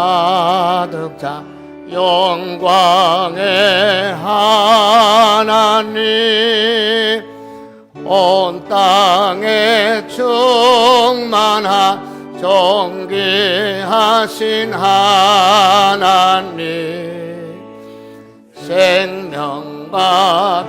가득 차 영광의 하나님, 온 땅에 충만한 존귀하신 하나님, 생명과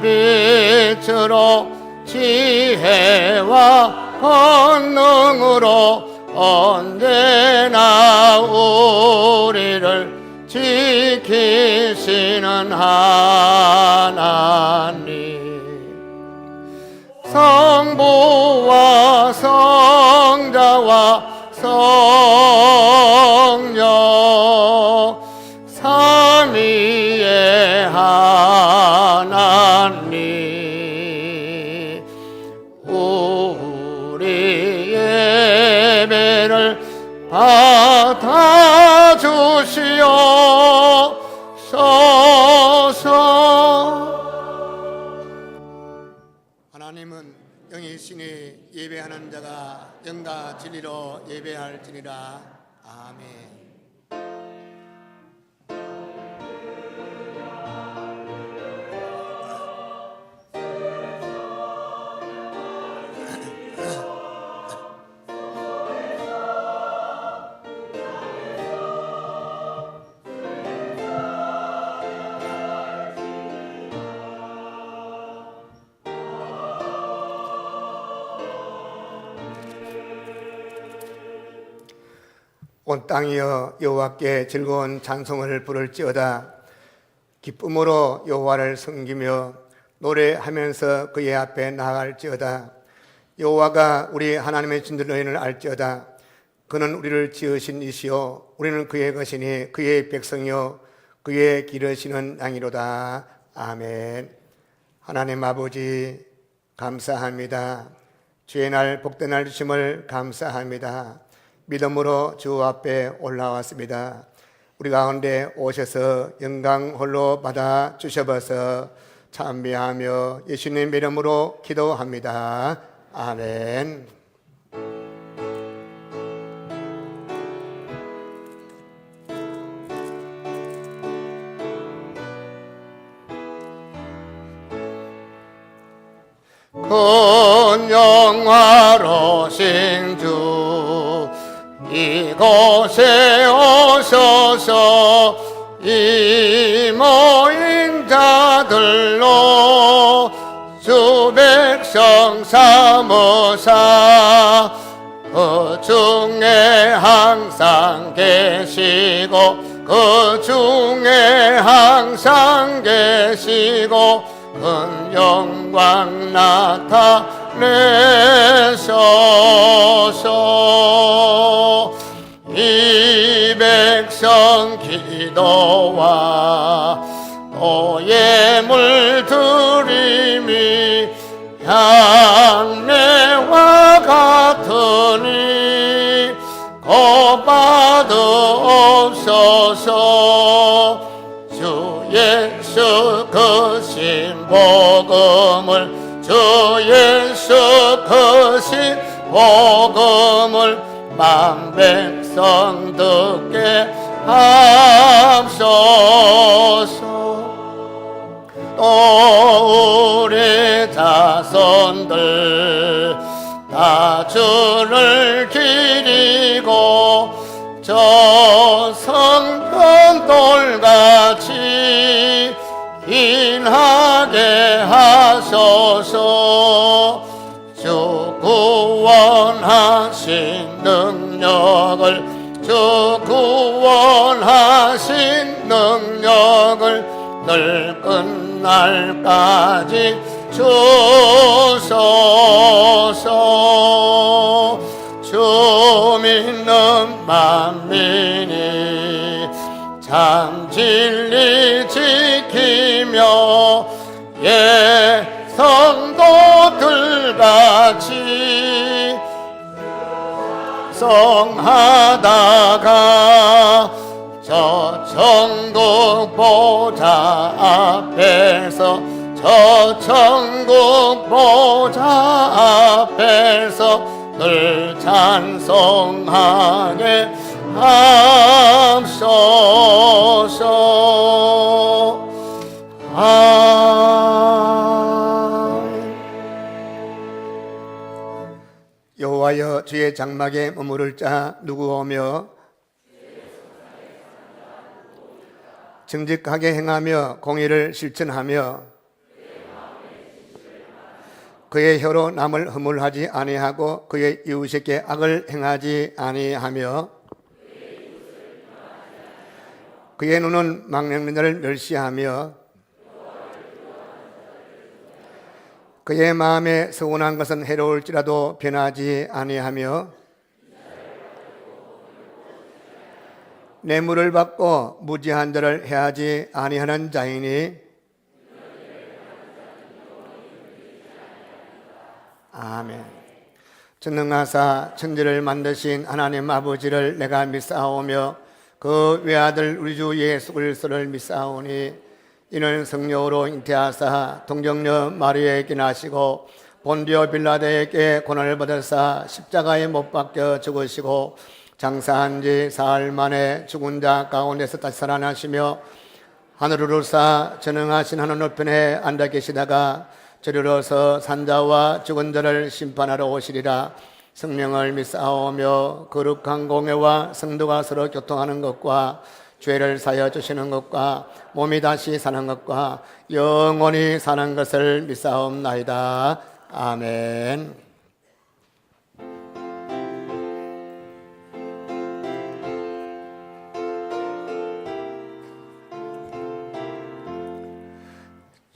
빛으로 지혜와 권능으로 언제나 우리를 지키시는 하나님, 성부와 성자와 성령 삼위의 하나님, 우리 예배를 받아주시옵소서. 하나님은 영이시니 예배하는 자가 영과 진리로 예배할지니라. 아멘. 온 땅이여 여호와께 즐거운 찬송을 부를지어다. 기쁨으로 여호와를 섬기며 노래하면서 그의 앞에 나아갈지어다. 여호와가 우리 하나님의 진들러인을 알지어다. 그는 우리를 지으신 이시요 우리는 그의 것이니 그의 백성이요 그의 기르시는 양이로다. 아멘. 하나님 아버지 감사합니다. 주의 날 복된 날 주심을 감사합니다. 믿음으로 주 앞에 올라왔습니다. 우리 가운데 오셔서 영광 홀로 받아 주셔서 찬미하며 예수님 이름으로 기도합니다. 아멘. 큰 영화로신 주 이곳에 오셔서 이 모인 자들로 주 백성 삼으사 그 중에 항상 계시고 그 중에 항상 계시고 큰 영광 나타내소서. 이 백성 기도와 또 예물 드림이 향내와 같으니 곧 받으옵소서. 주 예수 그 신복음을 주 예수 그 신복음을 만 백성 듣게 하옵소서. 또 우리 자손들 다 주를 기리고 저 성전 돌같이 인하게 하소서. 주 구원하신 능력을 주 구원하신 능력을 늘 끝날까지 주소서. 주 믿는 만민이 참 진리 지키며 성도들같이 성하다가 저 천국 보좌 앞에서 저 천국 보좌 앞에서 늘 찬송하게 하옵소서. 하여 주의 장막에 머무를 자 누구오며 정직하게 행하며 공의를 실천하며 그의 혀로 남을 허물하지 아니하고 그의 이웃에게 악을 행하지 아니하며 그의 눈은 망령는 자를 멸시하며 그의 마음에 서운한 것은 해로울지라도 변하지 아니하며 뇌물을 받고 무지한 자를 해하지 아니하는 자이니 아멘. 전능하사 천지를 만드신 하나님 아버지를 내가 믿사오며 그 외아들 우리 주 예수 그리스도를 믿사오니 이는 성령으로 잉태하사 동정녀 마리아에게 나시고 본디오 빌라도에게 고난을 받으사 십자가에 못 박혀 죽으시고 장사한 지 사흘 만에 죽은 자 가운데서 다시 살아나시며 하늘으로서 전능하신 하늘 우편에 앉아 계시다가 저리로서 산자와 죽은 자를 심판하러 오시리라. 성령을 믿사오며 거룩한 공회와 성도가 서로 교통하는 것과 죄를 사여 주시는 것과 몸이 다시 사는 것과 영원히 사는 것을 믿사옵나이다. 아멘.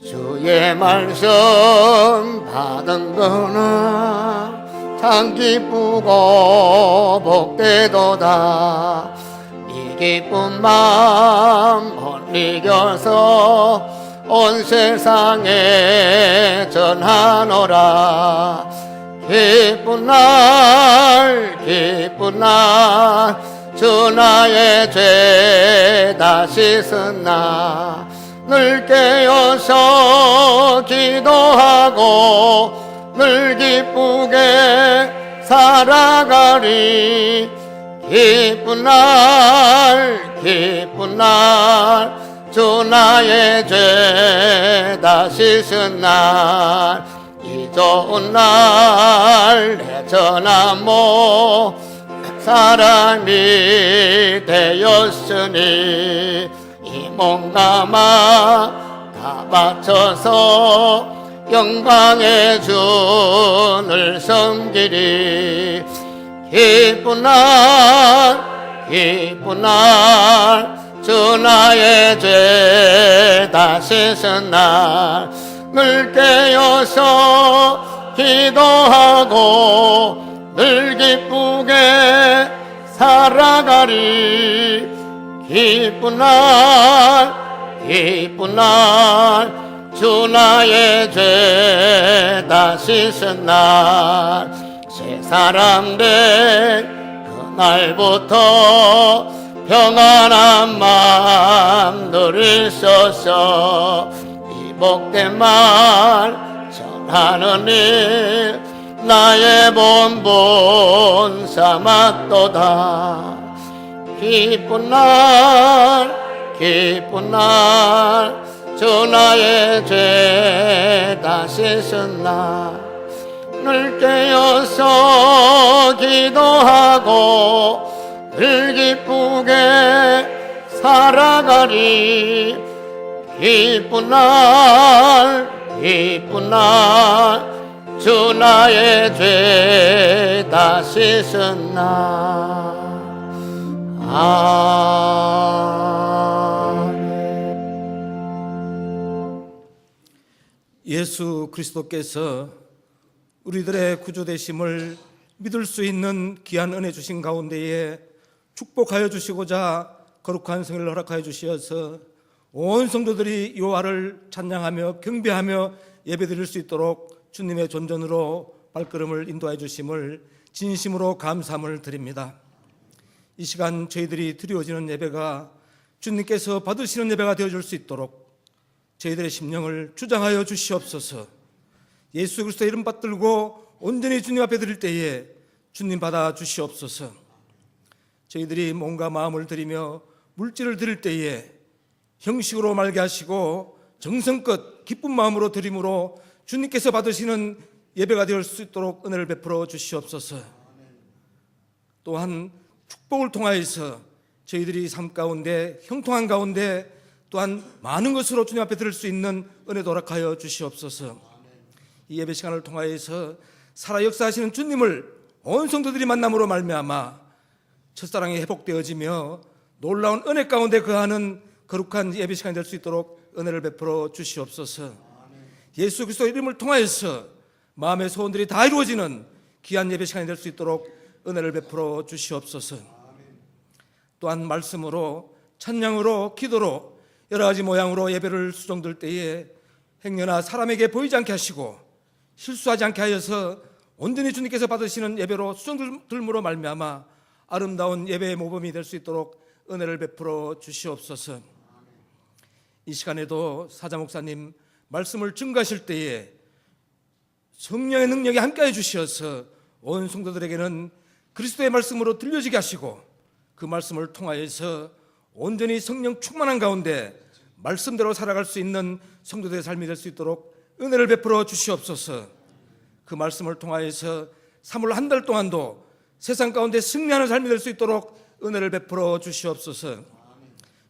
주의 말씀 받은 거는 참 기쁘고 복되도다. 이 기쁜 마음 못 이겨서 온 세상에 전하노라. 기쁜 날 기쁜 날 주 나의 죄 다 씻은 날 늘 깨어서 기도하고 늘 기쁘게 살아가리. 기쁜 날 기쁜 날 주 나의 죄 다 씻은 날 이 좋은 날 내 전하모 사람이 되었으니 이 몸감아 다 바쳐서 영광의 주를 섬기리. 기쁜 날 기쁜 날 주 나의 죄 다 씻은 날 늘 깨어서 기도하고 늘 기쁘게 살아가리. 기쁜 날 기쁜 날 주 나의 죄 다 씻은 날 새 사람 된 그날부터 평안한 마음 누리소서. 이 복된 말 전하는 일 나의 본분 삼았도다. 기쁜 날 기쁜 날 주 나의 죄 다 씻은 날 늘 깨어서 기도하고 늘 기쁘게 살아가리. 기쁜 날 기쁜 날 주 나의 죄 다 씻은 날 아멘. 예수 그리스도께서 우리들의 구주되심을 믿을 수 있는 귀한 은혜 주신 가운데에 축복하여 주시고자 거룩한 성회를 허락하여 주시어서 온 성도들이 여호와를 찬양하며 경배하며 예배드릴 수 있도록 주님의 존전으로 발걸음을 인도하여 주심을 진심으로 감사함을 드립니다. 이 시간 저희들이 드려지는 예배가 주님께서 받으시는 예배가 되어줄 수 있도록 저희들의 심령을 주장하여 주시옵소서. 예수 그리스도의 이름 받들고 온전히 주님 앞에 드릴 때에 주님 받아 주시옵소서. 저희들이 몸과 마음을 드리며 물질을 드릴 때에 형식으로 말게 하시고 정성껏 기쁜 마음으로 드림으로 주님께서 받으시는 예배가 될 수 있도록 은혜를 베풀어 주시옵소서. 또한 축복을 통하여서 저희들이 삶 가운데 형통한 가운데 또한 많은 것으로 주님 앞에 드릴 수 있는 은혜도 허락하여 주시옵소서. 이 예배 시간을 통하여서 살아 역사하시는 주님을 온 성도들이 만남으로 말미암아 첫사랑이 회복되어지며 놀라운 은혜 가운데 거하는 거룩한 예배 시간이 될 수 있도록 은혜를 베풀어 주시옵소서. 예수 그리스도의 이름을 통하여서 마음의 소원들이 다 이루어지는 귀한 예배 시간이 될 수 있도록 은혜를 베풀어 주시옵소서. 또한 말씀으로, 찬양으로, 기도로 여러 가지 모양으로 예배를 수종들 때에 행여나 사람에게 보이지 않게 하시고 실수하지 않게 하여서 온전히 주님께서 받으시는 예배로 수종들므로 말미암아 아름다운 예배의 모범이 될 수 있도록 은혜를 베풀어 주시옵소서. 이 시간에도 사자 목사님 말씀을 증거하실 때에 성령의 능력이 함께해 주시어서 온 성도들에게는 그리스도의 말씀으로 들려지게 하시고 그 말씀을 통하여서 온전히 성령 충만한 가운데 말씀대로 살아갈 수 있는 성도들의 삶이 될 수 있도록 은혜를 베풀어 주시옵소서. 그 말씀을 통하여서 3월 한 달 동안도 세상 가운데 승리하는 삶이 될 수 있도록 은혜를 베풀어 주시옵소서.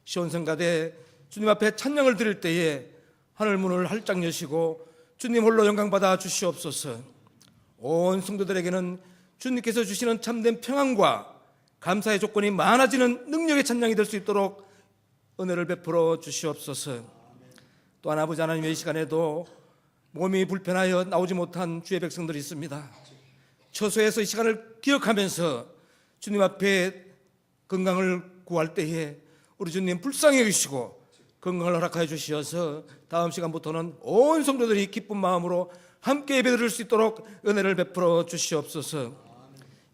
시온성가대 주님 앞에 찬양을 드릴 때에 하늘 문을 활짝 여시고 주님 홀로 영광 받아 주시옵소서. 온 성도들에게는 주님께서 주시는 참된 평안과 감사의 조건이 많아지는 능력의 찬양이 될 수 있도록 은혜를 베풀어 주시옵소서. 또한 아버지 하나님의 이 시간에도 몸이 불편하여 나오지 못한 주의 백성들이 있습니다. 처소에서 이 시간을 기억하면서 주님 앞에 건강을 구할 때에 우리 주님 불쌍히 여기시고 건강을 허락하여 주시어서 다음 시간부터는 온 성도들이 기쁜 마음으로 함께 예배드릴 수 있도록 은혜를 베풀어 주시옵소서.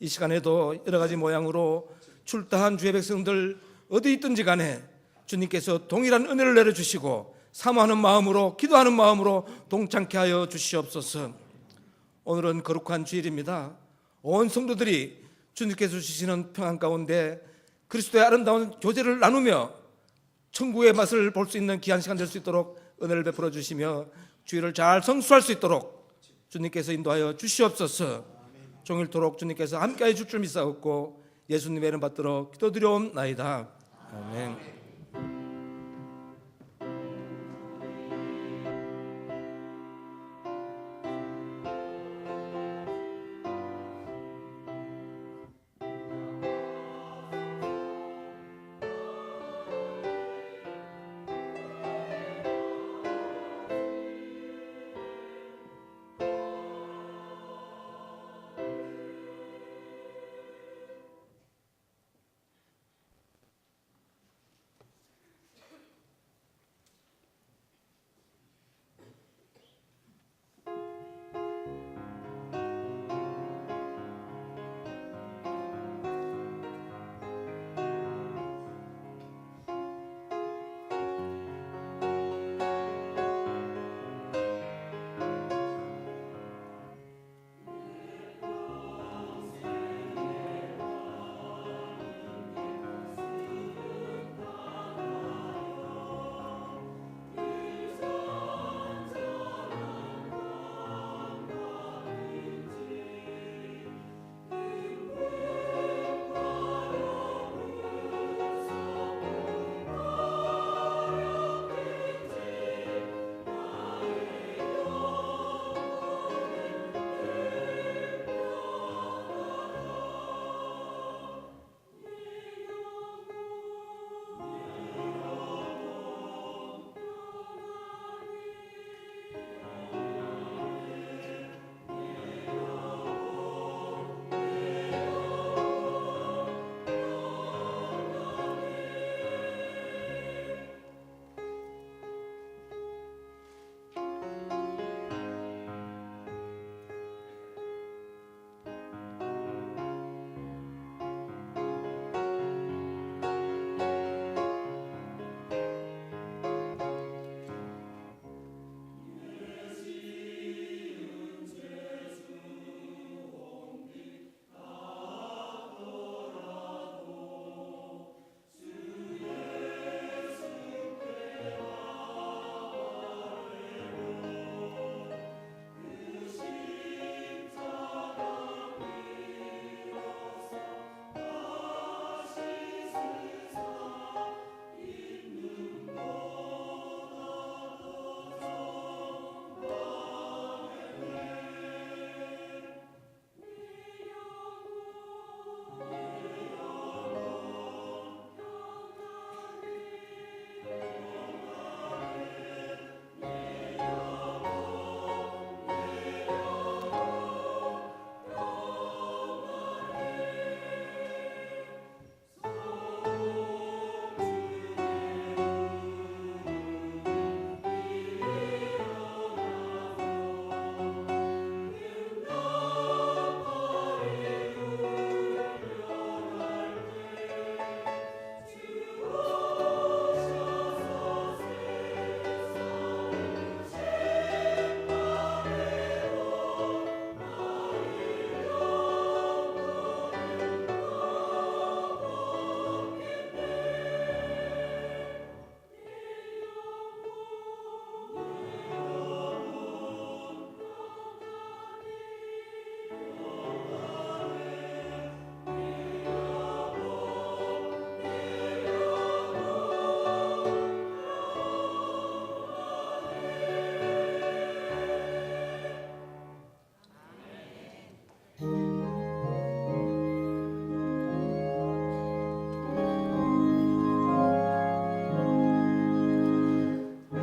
이 시간에도 여러 가지 모양으로 출타한 주의 백성들 어디 있든지 간에 주님께서 동일한 은혜를 내려주시고 사모하는 마음으로, 기도하는 마음으로 동참케 하여 주시옵소서. 오늘은 거룩한 주일입니다. 온 성도들이 주님께서 주시는 평안 가운데 그리스도의 아름다운 교제를 나누며 천국의 맛을 볼 수 있는 귀한 시간 될 수 있도록 은혜를 베풀어 주시며 주일을 잘 성수할 수 있도록 주님께서 인도하여 주시옵소서. 종일토록 주님께서 함께해 줄 줄 믿사옵고 예수님의 이름 받들어 기도드려옵나이다. 아멘.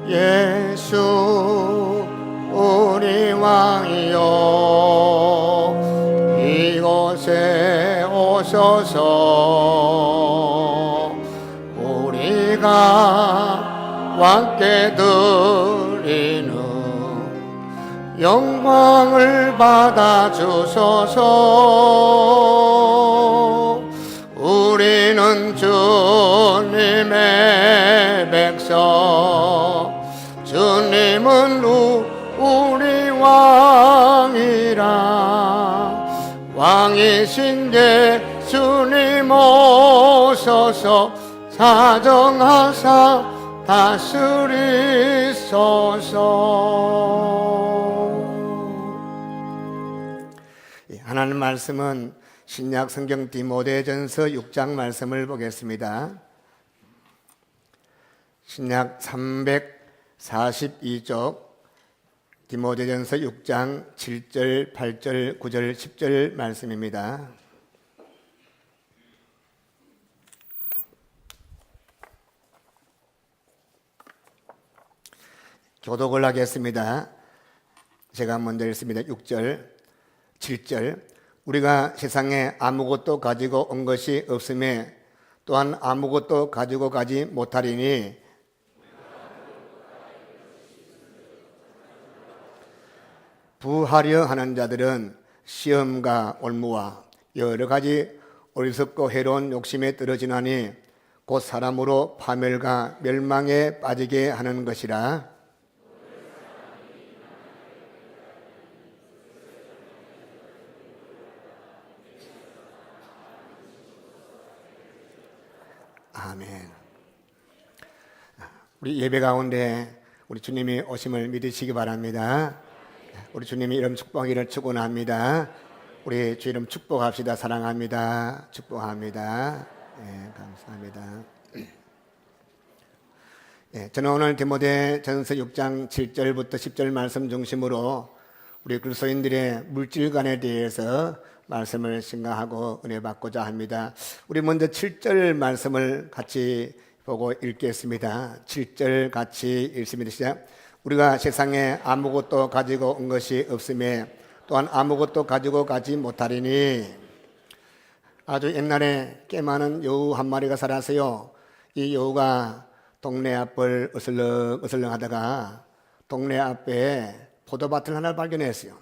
예수 우리 왕이여 이곳에 오소서. 우리가 왕께 드리는 영광을 받아 주소서. 우리는 주님의 백성, 주님은 우리 왕이라. 왕이신 예수님 오소서. 사정하사 다스리소서. 하나님 말씀은 신약 성경 디모데전서 6장 말씀을 보겠습니다. 신약 342쪽 디모데전서 6장 7절, 8절, 9절, 10절 말씀입니다. 교독을 하겠습니다. 제가 먼저 읽습니다. 6절, 7절. 우리가 세상에 아무것도 가지고 온 것이 없음에 또한 아무것도 가지고 가지 못하리니 부하려 하는 자들은 시험과 올무와 여러 가지 어리석고 해로운 욕심에 떨어지나니 곧 사람으로 파멸과 멸망에 빠지게 하는 것이라. 아멘. 우리 예배 가운데 우리 주님이 오심을 믿으시기 바랍니다. 우리 주님이 이름 축복하기를 축원합니다. 우리 주 이름 축복합시다. 사랑합니다. 축복합니다. 네, 감사합니다. 네, 저는 오늘 디모데전서 6장 7절부터 10절 말씀 중심으로 우리 그리스도인들의 물질관에 대해서 말씀을 생각하고 은혜 받고자 합니다. 우리 먼저 7절 말씀을 같이 보고 읽겠습니다. 7절 같이 읽습니다. 시작. 우리가 세상에 아무것도 가지고 온 것이 없음에 또한 아무것도 가지고 가지 못하리니. 아주 옛날에 꽤 많은 여우 한 마리가 살았어요. 이 여우가 동네 앞을 어슬렁 하다가 동네 앞에 포도밭을 하나 발견했어요.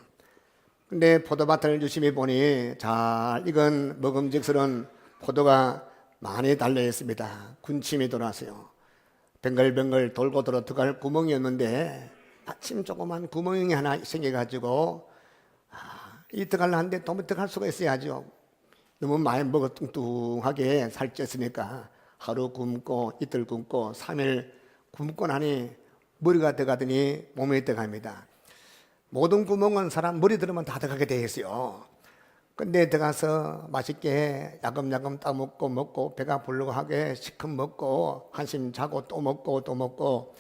근데 포도밭을 유심히 보니 잘 익은 먹음직스러운 포도가 많이 달려 있습니다. 군침이 돌았어요. 뱅글뱅글 돌고 돌아 들어갈 구멍이었는데 마침 조그만 구멍이 하나 생겨가지고 이 들어가려 하는데 도무지 들어갈 수가 있어야죠. 너무 많이 먹어 뚱뚱하게 살쪘으니까 하루 굶고 이틀 굶고 3일 굶고 나니 머리가 들어가더니 몸에 들어갑니다. 모든 구멍은 사람 머리 들으면 다 들어가게 돼 있어요. 근데 들어가서 맛있게 야금야금 따먹고 배가 부르고 하게 시큼 먹고 한심 자고 또 먹고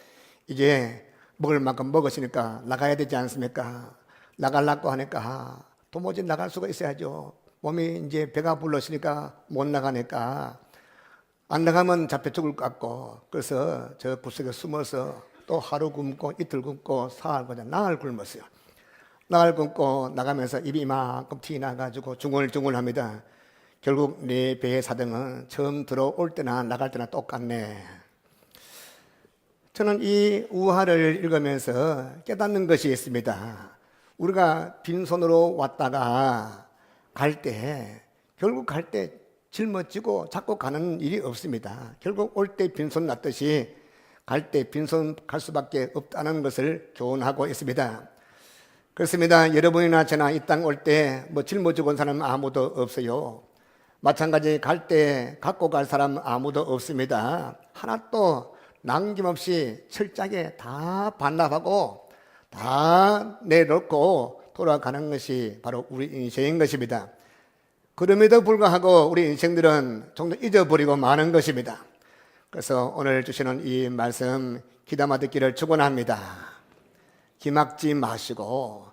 이제 먹을 만큼 먹었으니까 나가야 되지 않습니까? 나가려고 하니까 도무지 나갈 수가 있어야죠. 몸이 이제 배가 불렀으니까 못 나가니까 안 나가면 잡혀 죽을 것 같고 그래서 저 구석에 숨어서 또 하루 굶고 이틀 굶고 사흘 그냥 나흘 굶었어요. 나흘 굶고 나가면서 입이 이만큼 티 나가지고 중얼중얼합니다. 결국 내 배의 사정은 처음 들어올 때나 나갈 때나 똑같네. 저는 이 우화를 읽으면서 깨닫는 것이 있습니다. 우리가 빈손으로 왔다가 갈 때 결국 갈 때 짊어지고 자꾸 가는 일이 없습니다. 결국 올 때 빈손 났듯이 갈 때 빈손 갈 수밖에 없다는 것을 교훈하고 있습니다. 그렇습니다. 여러분이나 저나 이 땅 올 때 뭐 짊어지고 온 사람 아무도 없어요. 마찬가지 갈 때 갖고 갈 사람 아무도 없습니다. 하나도 남김없이 철저하게 다 반납하고 다 내놓고 돌아가는 것이 바로 우리 인생인 것입니다. 그럼에도 불구하고 우리 인생들은 좀 더 잊어버리고 마는 것입니다. 그래서 오늘 주시는 이 말씀 귀담아 듣기를 축원합니다. 기막지 마시고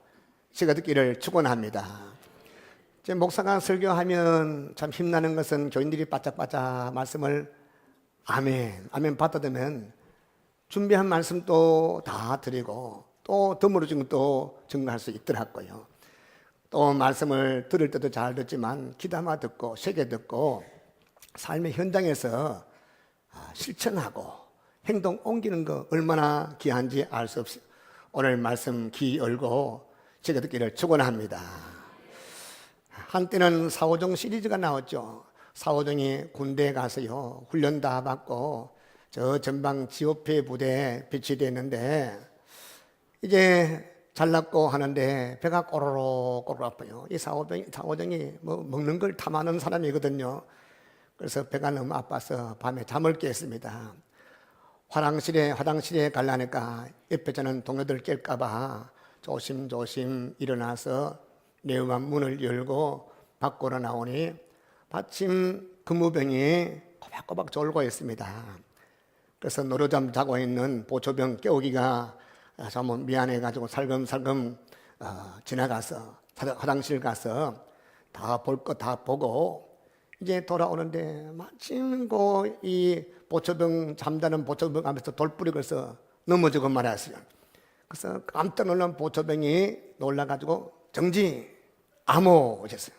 제가 듣기를 축원합니다. 제 목사가 설교하면 참 힘나는 것은 교인들이 바짝바짝 말씀을 아멘 받아들면 준비한 말씀도 다 드리고 또 덤으로 좀 또 증거할 수 있더라고요. 또 말씀을 들을 때도 잘 듣지만 귀담아 듣고 새겨 듣고 삶의 현장에서 실천하고 행동 옮기는 거 얼마나 귀한지 알 수 없어요. 오늘 말씀 귀 열고 새겨 듣기를 축원합니다. 한때는 사오정 시리즈가 나왔죠. 사오정이 군대에 가서요 훈련 다 받고 저 전방 지오페 부대에 배치됐는데 이제 잘났고 하는데 배가 꼬르륵 꼬르륵 아파요. 이 사오정이 뭐 먹는 걸 탐하는 사람이거든요. 그래서 배가 너무 아파서 밤에 잠을 깼습니다. 화장실에 가려니까 옆에 자는 동료들 깰까봐 조심조심 일어나서 내음한 문을 열고 밖으로 나오니 마침 근무병이 꼬박꼬박 졸고 있습니다. 그래서 노루잠 자고 있는 보초병 깨우기가 좀 미안해가지고 살금살금 지나가서 화장실 가서 다 볼 거 다 보고 이제 돌아오는데 마침 이 보초병 잠자는 보초병 앞에서 돌부리 걸서 넘어지고 말았어요. 그래서 깜짝 놀란 보초병이 놀라가지고 정지 암호 오셨어요.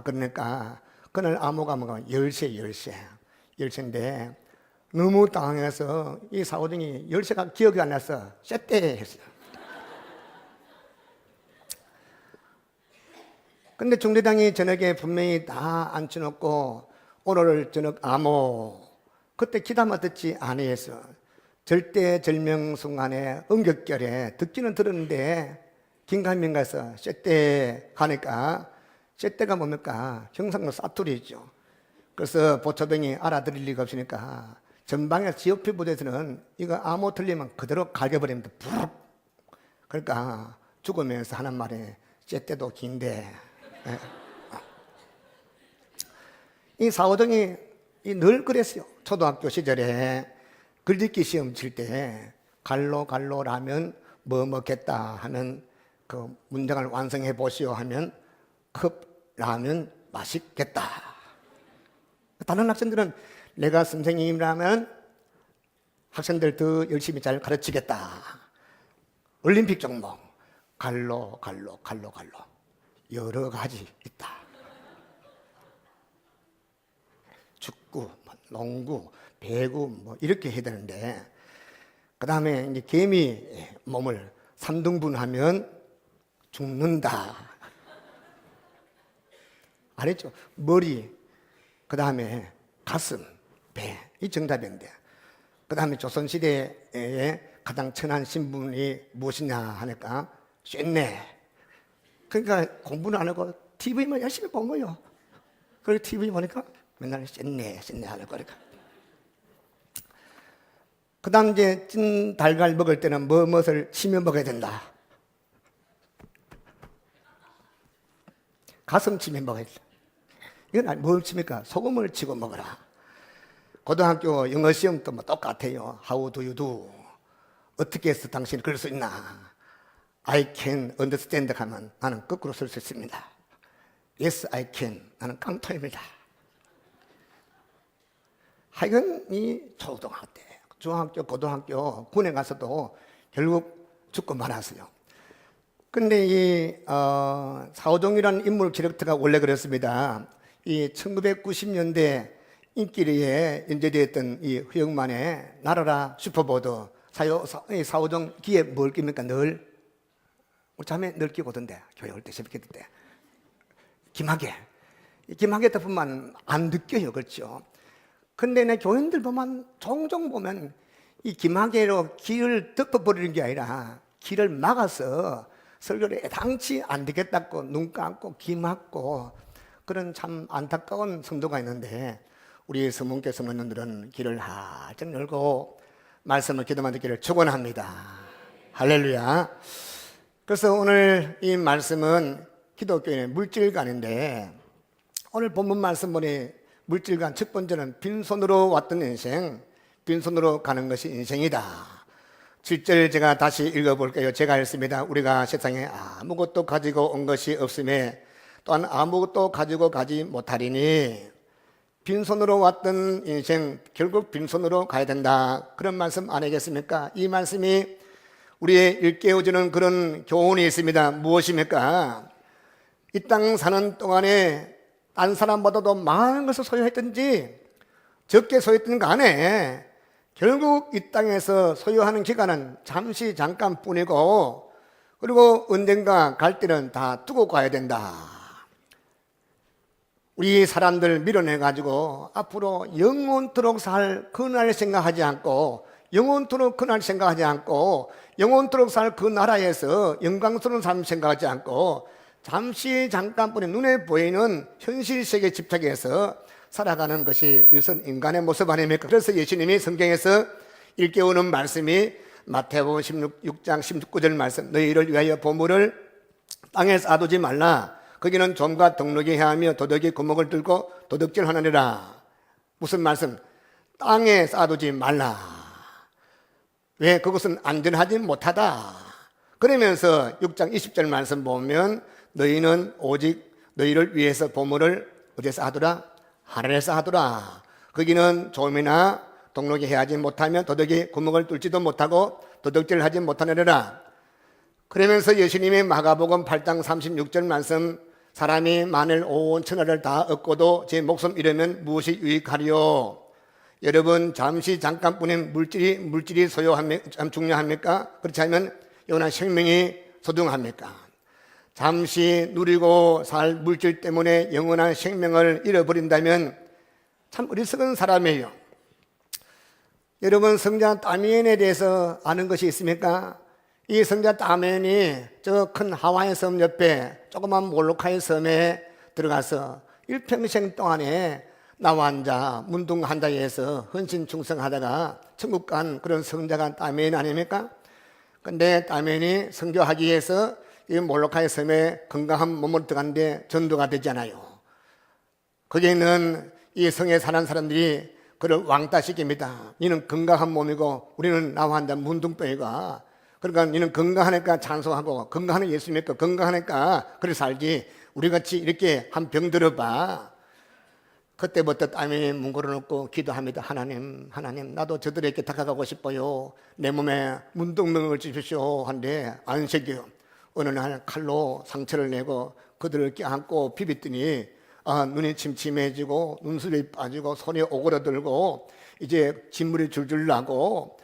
그러니까 그날 암호가 뭐가 10시인데 너무 당황해서 이 사오정이 10시가 기억이 안 나서 쎄떼 했어요. 근데 중대장이 저녁에 분명히 다 앉혀놓고 오늘 저녁 암호 그때 귀담아 듣지 아니했어. 절대절명 순간에 응격결에 듣기는 들었는데 긴가민가해서 쎄떼 하니까 쎄떼가 뭡니까? 경상도 사투리죠. 그래서 보초병이 알아들을 리가 없으니까 전방에 지오피 부대에서는 이거 암호 틀리면 그대로 갈겨버립니다. 부르륵. 그러니까 죽으면서 하는 말이 쎄떼도 긴데 이 사오정이 늘 그랬어요. 초등학교 시절에 글짓기 시험 칠 때 갈로 라면 뭐 먹겠다 하는 그 문장을 완성해 보시오 하면 컵 라면 맛있겠다. 다른 학생들은 내가 선생님이라면 학생들 더 열심히 잘 가르치겠다. 올림픽 종목 갈로 여러 가지 있다. 축구, 농구, 배구 뭐 이렇게 해야 되는데 그 다음에 이제 개미 몸을 3등분하면 죽는다. 알았죠? 머리, 그 다음에 가슴, 배, 이 정답인데 그 다음에 조선시대에 가장 천한 신분이 무엇이냐 하니까 쇠네. 그러니까 공부는 안 하고 TV만 열심히 본 거예요. 그리고 TV 보니까 맨날 쇠네 하는 거니까. 그 다음 이제 찐 달걀 먹을 때는 무엇을 치며 먹어야 된다. 가슴 치며 먹어야 된다. 이건 뭘 칩니까? 소금을 치고 먹어라. 고등학교 영어 시험도 뭐 똑같아요. How do you do? 어떻게 해서 당신이 그럴 수 있나? I can understand 하면 나는 거꾸로 쓸 수 있습니다. Yes, I can. 나는 깡통입니다. 하여간 이 초등학교 때, 중학교, 고등학교, 군에 가서도 결국 죽고 말았어요. 근데 이 사오정이라는 인물 캐릭터가 원래 그랬습니다. 이 1990년대 인기리에 연재되었던 이 허영만의 나라라 슈퍼보드 사오정 귀에 뭘 낍니까? 늘 우리 자매 늘 끼고던데 교회 올 때 새벽 기도 때 김하게 덮으면 안 느껴요. 그렇죠? 근데 내 교인들 보면 종종 보면 이 김하게로 귀를 덮어버리는 게 아니라 귀를 막아서 설교를 애당치 안 되겠다고 눈 감고 귀 막고 그런 참 안타까운 성도가 있는데 우리 서문교 성도님들은 귀를 활짝 열고 말씀을 기도만 듣기를 축원합니다. 할렐루야. 그래서 오늘 이 말씀은 기독교인의 물질관인데 오늘 본문 말씀 보니 물질관 첫 번째는 빈손으로 왔던 인생, 빈손으로 가는 것이 인생이다. 7절 제가 다시 읽어볼게요. 제가 읽습니다. 우리가 세상에 아무것도 가지고 온 것이 없음에 또한 아무것도 가지고 가지 못하리니 빈손으로 왔던 인생 결국 빈손으로 가야 된다. 그런 말씀 아니겠습니까? 이 말씀이 우리의 일깨워주는 그런 교훈이 있습니다. 무엇입니까? 이 땅 사는 동안에 딴 사람보다도 많은 것을 소유했든지 적게 소유했든 간에 결국 이 땅에서 소유하는 기간은 잠시 잠깐뿐이고, 그리고 언젠가 갈 때는 다 두고 가야 된다. 우리 사람들 밀어내가지고 앞으로 영원토록 살 그날 생각하지 않고, 영원토록 그날 생각하지 않고, 영원토록 살 그 나라에서 영광스러운 삶 생각하지 않고, 잠시 잠깐뿐이 눈에 보이는 현실 세계 집착해서 살아가는 것이 우선 인간의 모습 아닙니까? 그래서 예수님이 성경에서 일깨우는 말씀이 마태복음 16장 19절 말씀, 너희를 위하여 보물을 땅에 쌓아두지 말라. 거기는 좀과 덕록이 해하며 도둑이 구멍을 뚫고 도둑질하느니라. 무슨 말씀? 땅에 쌓아두지 말라. 왜? 그것은 안전하지 못하다. 그러면서 6장 20절 말씀 보면 너희는 오직 너희를 위해서 보물을 어디에 쌓아두라? 하늘에 쌓아두라. 거기는 좀이나 덕록이 해하지 못하며 도둑이 구멍을 뚫지도 못하고 도둑질을 하지 못하느니라. 그러면서 예수님이 마가복음 8장 36절 말씀, 사람이 만일 온 천하를 다 얻고도 제 목숨 잃으면 무엇이 유익하리요? 여러분, 잠시 잠깐뿐인 물질이 중요합니까? 그렇지 않으면 영원한 생명이 소중합니까? 잠시 누리고 살 물질 때문에 영원한 생명을 잃어버린다면 참 어리석은 사람이에요. 여러분, 성자 다미엔에 대해서 아는 것이 있습니까? 이 성자 다미엔이 저 큰 하와이 섬 옆에 조그만 몰로카이 섬에 들어가서 일평생 동안에 나와 앉아 문둥 한자에서 헌신 충성하다가 천국 간 그런 성자가 다미엔 아닙니까? 근데 다미엔이 선교하기 위해서 이 몰로카이 섬에 건강한 몸으로 들어갔는데 전도가 되잖아요. 거기에 있는 이 성에 사는 사람들이 그를 왕따시킵니다. 너는 건강한 몸이고 우리는 나와 앉아 문둥병이가, 그러니까 너는 건강하니까 찬송하고 건강한 예수 믿고 건강하니까 그래 살지, 우리같이 이렇게 한 병 들어봐. 그때부터 땀이 뭉그러 놓고 기도합니다. 하나님 나도 저들에게 다가가고 싶어요. 내 몸에 문둥병을 주십시오. 한데 안 새겨요. 어느 날 칼로 상처를 내고 그들을 껴안고 비볐더니 눈이 침침해지고 눈술이 빠지고 손이 오그라들고 이제 진물이 줄줄 나고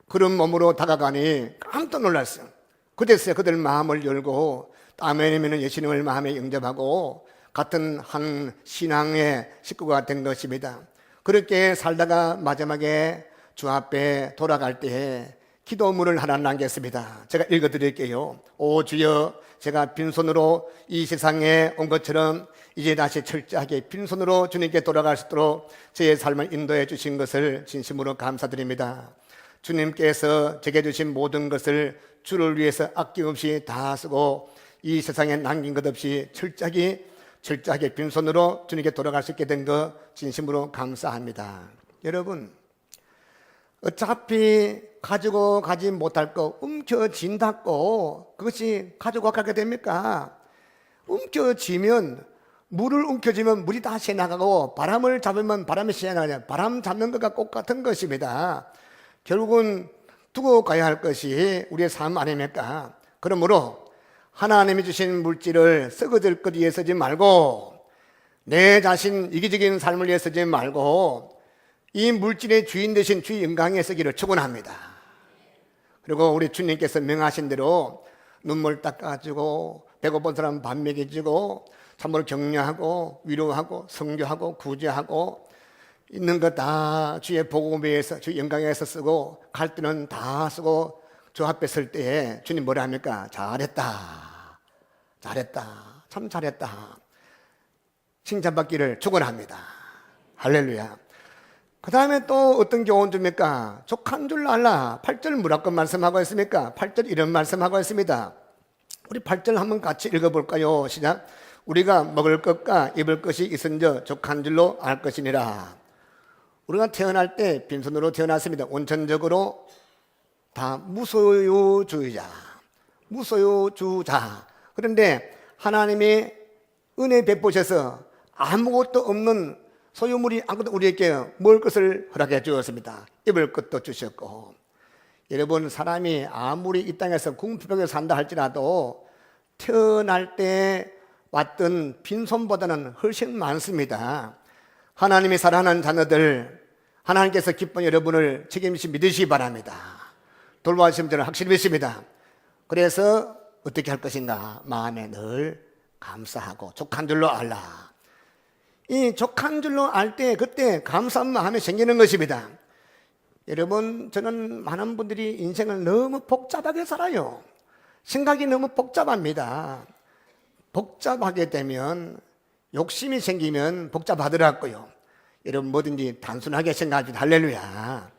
그런 몸으로 다가가니 깜짝 놀랐어요. 그때서야 그들 마음을 열고 다메니면 예수님을 마음에 영접하고 같은 한 신앙의 식구가 된 것입니다. 그렇게 살다가 마지막에 주 앞에 돌아갈 때에 기도문을 하나 남겼습니다. 제가 읽어드릴게요. 오 주여, 제가 빈손으로 이 세상에 온 것처럼 이제 다시 철저하게 빈손으로 주님께 돌아갈 수 있도록 제 삶을 인도해 주신 것을 진심으로 감사드립니다. 주님께서 제게 주신 모든 것을 주를 위해서 아낌없이 다 쓰고 이 세상에 남긴 것 없이 철저하게 빈손으로 주님께 돌아갈 수 있게 된 것 진심으로 감사합니다. 여러분, 어차피 가지고 가지 못할 거 움켜진다고 그것이 가지고 가게 됩니까? 움켜쥐면 물을 움켜쥐면 물이 다 새나가고 바람을 잡으면 바람이 새나가냐. 바람 잡는 것과 똑같은 것입니다. 결국은 두고 가야 할 것이 우리의 삶 아닙니까? 그러므로 하나님이 주신 물질을 썩어질 것 위해 쓰지 말고 내 자신 이기적인 삶을 위해 쓰지 말고 이 물질의 주인 되신 주 영광에 쓰기를 축원합니다. 그리고 우리 주님께서 명하신 대로 눈물 닦아주고 배고픈 사람 밥 먹여주고 참으로 격려하고 위로하고 성교하고 구제하고 있는 것 다 주의 복음에 의해서 주 영광에 의해서 쓰고 갈 때는 다 쓰고 주 앞에 설 때에 주님 뭐라 합니까? 잘했다 참 잘했다 칭찬받기를 축원합니다. 할렐루야. 그 다음에 또 어떤 교훈 줍니까? 족한 줄 알라. 8절 뭐라고 말씀하고 있습니까? 8절 이런 말씀하고 있습니다. 우리 8절 한번 같이 읽어볼까요? 시작. 우리가 먹을 것과 입을 것이 있은저 족한 줄로 알 것이니라. 우리가 태어날 때 빈손으로 태어났습니다. 원천적으로 다 무소유주의자. 그런데 하나님이 은혜 베푸셔서 아무것도 없는 소유물이 아무것도 우리에게 먹을 것을 허락해 주었습니다. 입을 것도 주셨고, 여러분, 사람이 아무리 이 땅에서 궁핍하게 산다 할지라도 태어날 때 왔던 빈손보다는 훨씬 많습니다. 하나님이 사랑하는 자녀들, 하나님께서 기쁜 여러분을 책임지 믿으시기 바랍니다. 돌봐주시면 저는 확실히 믿습니다. 그래서 어떻게 할 것인가? 마음에 늘 감사하고 족한 줄로 알라. 이 족한 줄로 알 때 그때 감사한 마음이 생기는 것입니다. 여러분, 저는 많은 분들이 인생을 너무 복잡하게 살아요. 생각이 너무 복잡합니다. 복잡하게 되면 욕심이 생기면 복잡하더라고요. 여러분, 뭐든지 단순하게 생각하지. 할렐루야.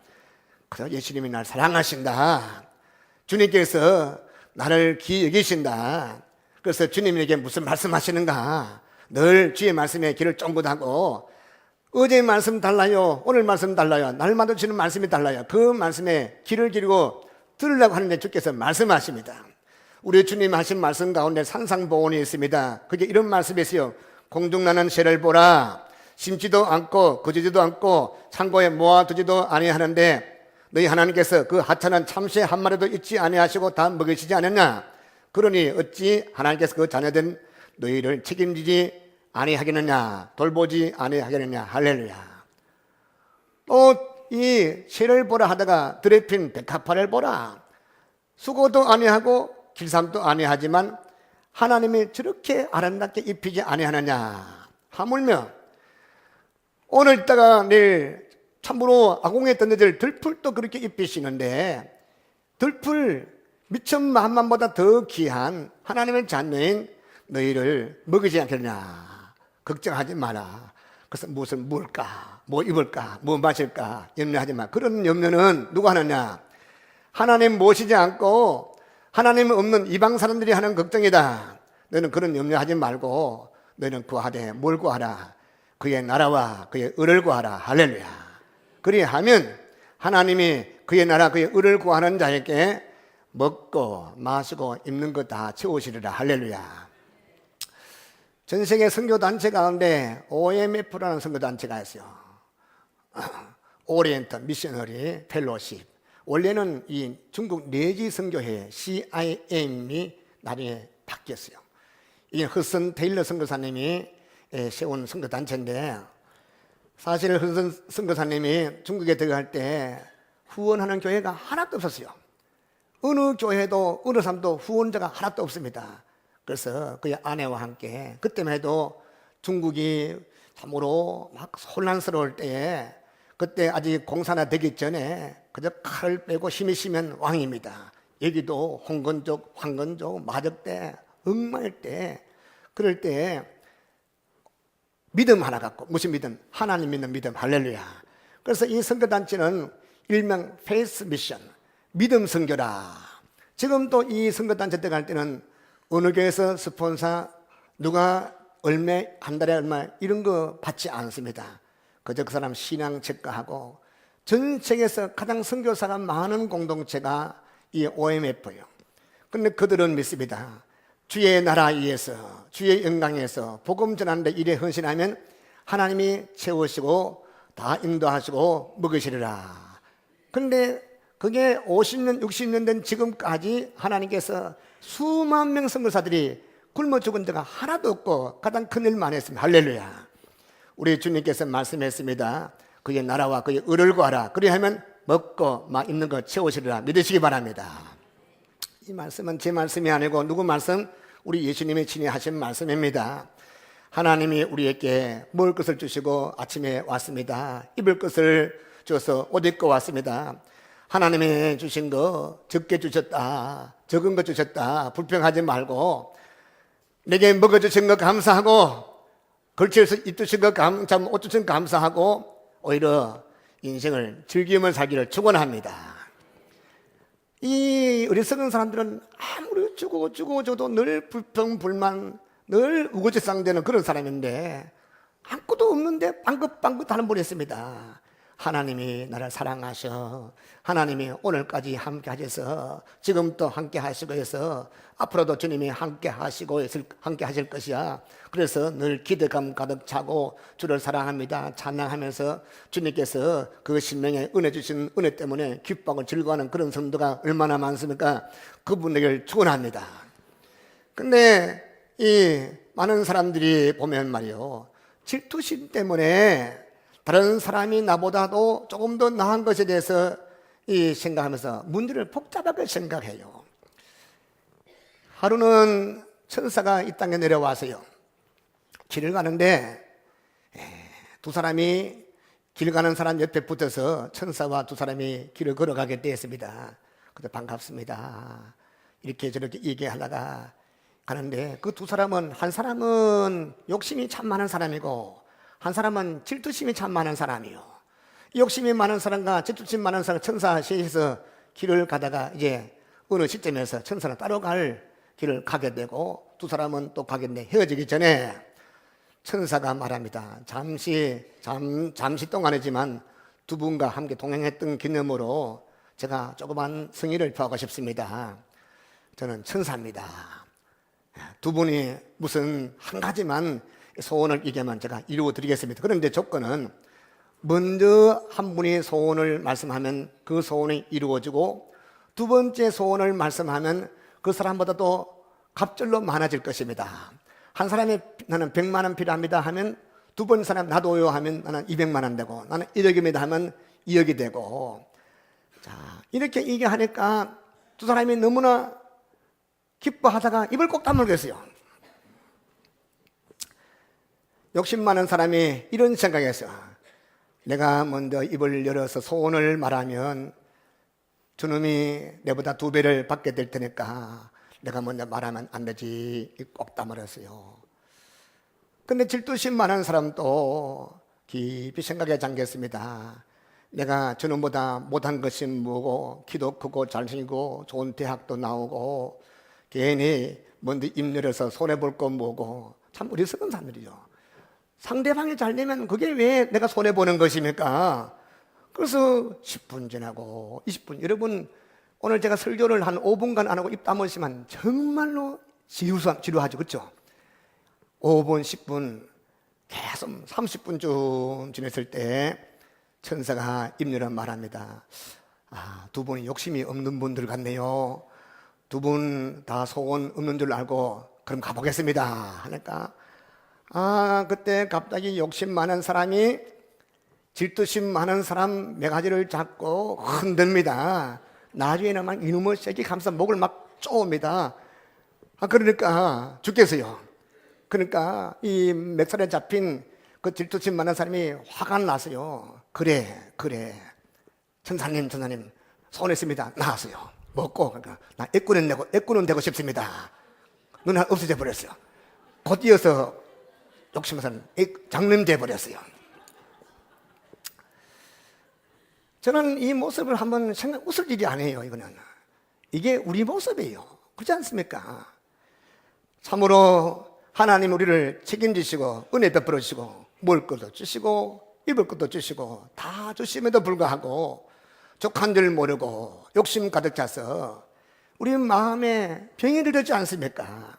그래서 예수님이 날 사랑하신다. 주님께서 나를 귀히 여기신다. 그래서 주님에게 무슨 말씀하시는가? 늘 주의 말씀에 귀를 쫑긋하고, 어제 말씀 달라요, 오늘 말씀 달라요, 날마다 주는 말씀이 달라요. 그 말씀에 귀를 기울이고 들으려고 하는데 주께서 말씀하십니다. 우리 주님 하신 말씀 가운데 산상보온이 있습니다. 그게 이런 말씀이세요. 공중나는 새를 보라. 심지도 않고 거두지도 않고 창고에 모아두지도 아니하는데 너희 하나님께서 그 하찮은 참새 한 마리도 잊지 아니하시고 다 먹이시지 않았냐? 그러니 어찌 하나님께서 그 자녀된 너희를 책임지지 아니하겠느냐? 돌보지 아니하겠느냐? 할렐루야. 이 새를 보라 하다가 드레핀 백합화를 보라. 수고도 아니하고 길삼도 아니하지만 하나님이 저렇게 아름답게 입히지 아니하느냐? 하물며 오늘 있다가 내일 참으로 아궁했던 애들 들풀도 그렇게 입히시는데, 들풀 미천 만만보다 더 귀한 하나님의 자녀인 너희를 먹이지 않겠냐? 걱정하지 마라. 그래서 무엇을 먹을까, 뭐 입을까, 뭐 마실까 염려하지 마. 그런 염려는 누가 하느냐? 하나님 모시지 않고 하나님 없는 이방 사람들이 하는 걱정이다. 너는 그런 염려하지 말고 너는 구하되 뭘 구하라? 그의 나라와 그의 의를 구하라. 할렐루야. 그리하면 하나님이 그의 나라 그의 의를 구하는 자에게 먹고 마시고 입는 거 다 채우시리라. 할렐루야. 전 세계 선교단체 가운데 OMF라는 선교단체가 있어요. 오리엔트 미셔너리 펠로십. 원래는 이 중국 내지 선교회 CIM이 나중에 바뀌었어요. 이게 허슨 테일러 선교사님이 세운 선교단체인데, 사실 허슨 선교사님이 중국에 들어갈 때 후원하는 교회가 하나도 없었어요. 어느 교회도 어느 사람도 후원자가 하나도 없습니다. 그래서 그의 아내와 함께, 그때만 해도 중국이 참으로 막 혼란스러울 때에, 그때 아직 공산화 되기 전에 그저 칼을 빼고 힘이 시면 왕입니다. 여기도 홍건족, 황건족, 마적대, 엉망일 때, 그럴 때 믿음 하나 갖고, 무슨 믿음? 하나님 믿는 믿음. 할렐루야. 그래서 이 선교단체는 일명 페이스 미션, 믿음 선교라. 지금도 이 선교단체 들어갈 때는 어느 교회에서 스폰서, 누가 얼마, 한 달에 얼마 이런 거 받지 않습니다. 그저 그 사람 신앙 체크하고, 전 세계에서 가장 선교사가 많은 공동체가 이 OMF예요. 그런데 그들은 믿습니다. 주의 나라 위에서, 주의 영광에서 복음 전하는데 일에 헌신하면 하나님이 채우시고 다 인도하시고 먹으시리라. 그런데 그게 50년, 60년 된 지금까지 하나님께서 수만 명 선교사들이 굶어 죽은 데가 하나도 없고 가장 큰 일만 했습니다. 할렐루야. 우리 주님께서 말씀했습니다. 그의 나라와 그의 의를 구하라. 그리하면 먹고 막 있는 거 채우시리라. 믿으시기 바랍니다. 이 말씀은 제 말씀이 아니고 누구 말씀? 우리 예수님이 친히 하신 말씀입니다. 하나님이 우리에게 먹을 것을 주시고 아침에 왔습니다. 입을 것을 주어서 옷 입고 왔습니다. 하나님이 주신 거 적게 주셨다, 적은 거 주셨다 불평하지 말고, 내게 먹어주신 거 감사하고, 걸쳐서 입 주신 거 옷 주신 거 감사하고, 오히려 인생을 즐기며 살기를 축원합니다. 이 어리석은 사람들은 아무리 주고 줘도 늘 불평 불만, 늘 우거지상되는 그런 사람인데, 아무것도 없는데 빵긋빵긋 하는 분이 있습니다. 하나님이 나를 사랑하셔. 하나님이 오늘까지 함께 하셔서 지금 또 함께 하시고 해서 앞으로도 주님이 함께 하실 것이야. 그래서 늘 기대감 가득 차고 주를 사랑합니다 찬양하면서 주님께서 그 신명에 은혜 주신 은혜 때문에 기뻐하고 즐거워하는 그런 성도가 얼마나 많습니까? 그분에게 축원합니다. 근데 이 많은 사람들이 보면 말이요, 질투심 때문에 다른 사람이 나보다도 조금 더 나은 것에 대해서 이 생각하면서 문제를 복잡하게 생각해요. 하루는 천사가 이 땅에 내려와서요, 길을 가는데 두 사람이 길 가는 사람 옆에 붙어서 천사와 두 사람이 길을 걸어가게 되었습니다. 그때 반갑습니다 이렇게 저렇게 얘기하다가 가는데 그 두 사람은, 한 사람은 욕심이 참 많은 사람이고 한 사람은 질투심이 참 많은 사람이요. 욕심이 많은 사람과 질투심 많은 사람, 천사 셋이서 길을 가다가 이제 어느 시점에서 천사는 따로 갈 길을 가게 되고 두 사람은 또 가겠네. 헤어지기 전에 천사가 말합니다. 잠시 동안이지만 두 분과 함께 동행했던 기념으로 제가 조그만 성의를 표하고 싶습니다. 저는 천사입니다. 두 분이 무슨 한 가지만 소원을 이게만 제가 이루어 드리겠습니다. 그런데 조건은 먼저 한 분이 소원을 말씀하면 그 소원이 이루어지고 두 번째 소원을 말씀하면 그 사람보다도 갑절로 많아질 것입니다. 한 사람이 나는 100만 원 필요합니다 하면 두 번 사람 나도요 하면 나는 200만 원 되고, 나는 1억입니다 하면 2억이 되고, 자 이렇게 얘기하니까 두 사람이 너무나 기뻐하다가 입을 꼭 다물겠어요. 욕심 많은 사람이 이런 생각했어요. 내가 먼저 입을 열어서 소원을 말하면 주님이 내보다 2배를 받게 될 테니까 내가 먼저 말하면 안 되지. 꼭 다물었어요. 근데 질투심 많은 사람도 깊이 생각에 잠겼습니다. 내가 주님보다 못한 것이 뭐고, 키도 크고 잘생기고 좋은 대학도 나오고 괜히 먼저 입 열어서 손해볼 건 뭐고, 참 어리석은 사람들이죠. 상대방이 잘 되면 그게 왜 내가 손해보는 것입니까? 그래서 10분 지나고 20분, 여러분 오늘 제가 설교를 한 5분간 안 하고 입 다물지만 정말로 지루하죠, 그렇죠? 5분, 10분, 계속 30분쯤 지냈을 때 천사가 입 열어 말합니다. 두 분이 욕심이 없는 분들 같네요. 두 분 다 소원 없는 줄 알고 그럼 가보겠습니다 하니까, 그때 갑자기 욕심 많은 사람이 질투심 많은 사람 매가지를 잡고 흔듭니다. 나중에는 막 이놈의 새끼 감싸 목을 막 쪼옵니다. 그러니까 죽겠어요. 그러니까 이 멱살에 잡힌 그 질투심 많은 사람이 화가 났어요. 그래 천사님 손했습니다. 나왔어요. 먹고, 그러니까 나 애꾸는 되고 싶습니다. 눈에 없어져 버렸어요. 곧 이어서 욕심에서는 장님 돼버렸어요. 저는 이 모습을 한번 웃을 일이 아니에요. 이게 우리 모습이에요. 그렇지 않습니까? 참으로 하나님 우리를 책임지시고 은혜 베풀어 주시고 먹을 것도 주시고 입을 것도 주시고 다 주심에도 불구하고 족한 줄 모르고 욕심 가득 차서 우리 마음에 병이 들지 않습니까?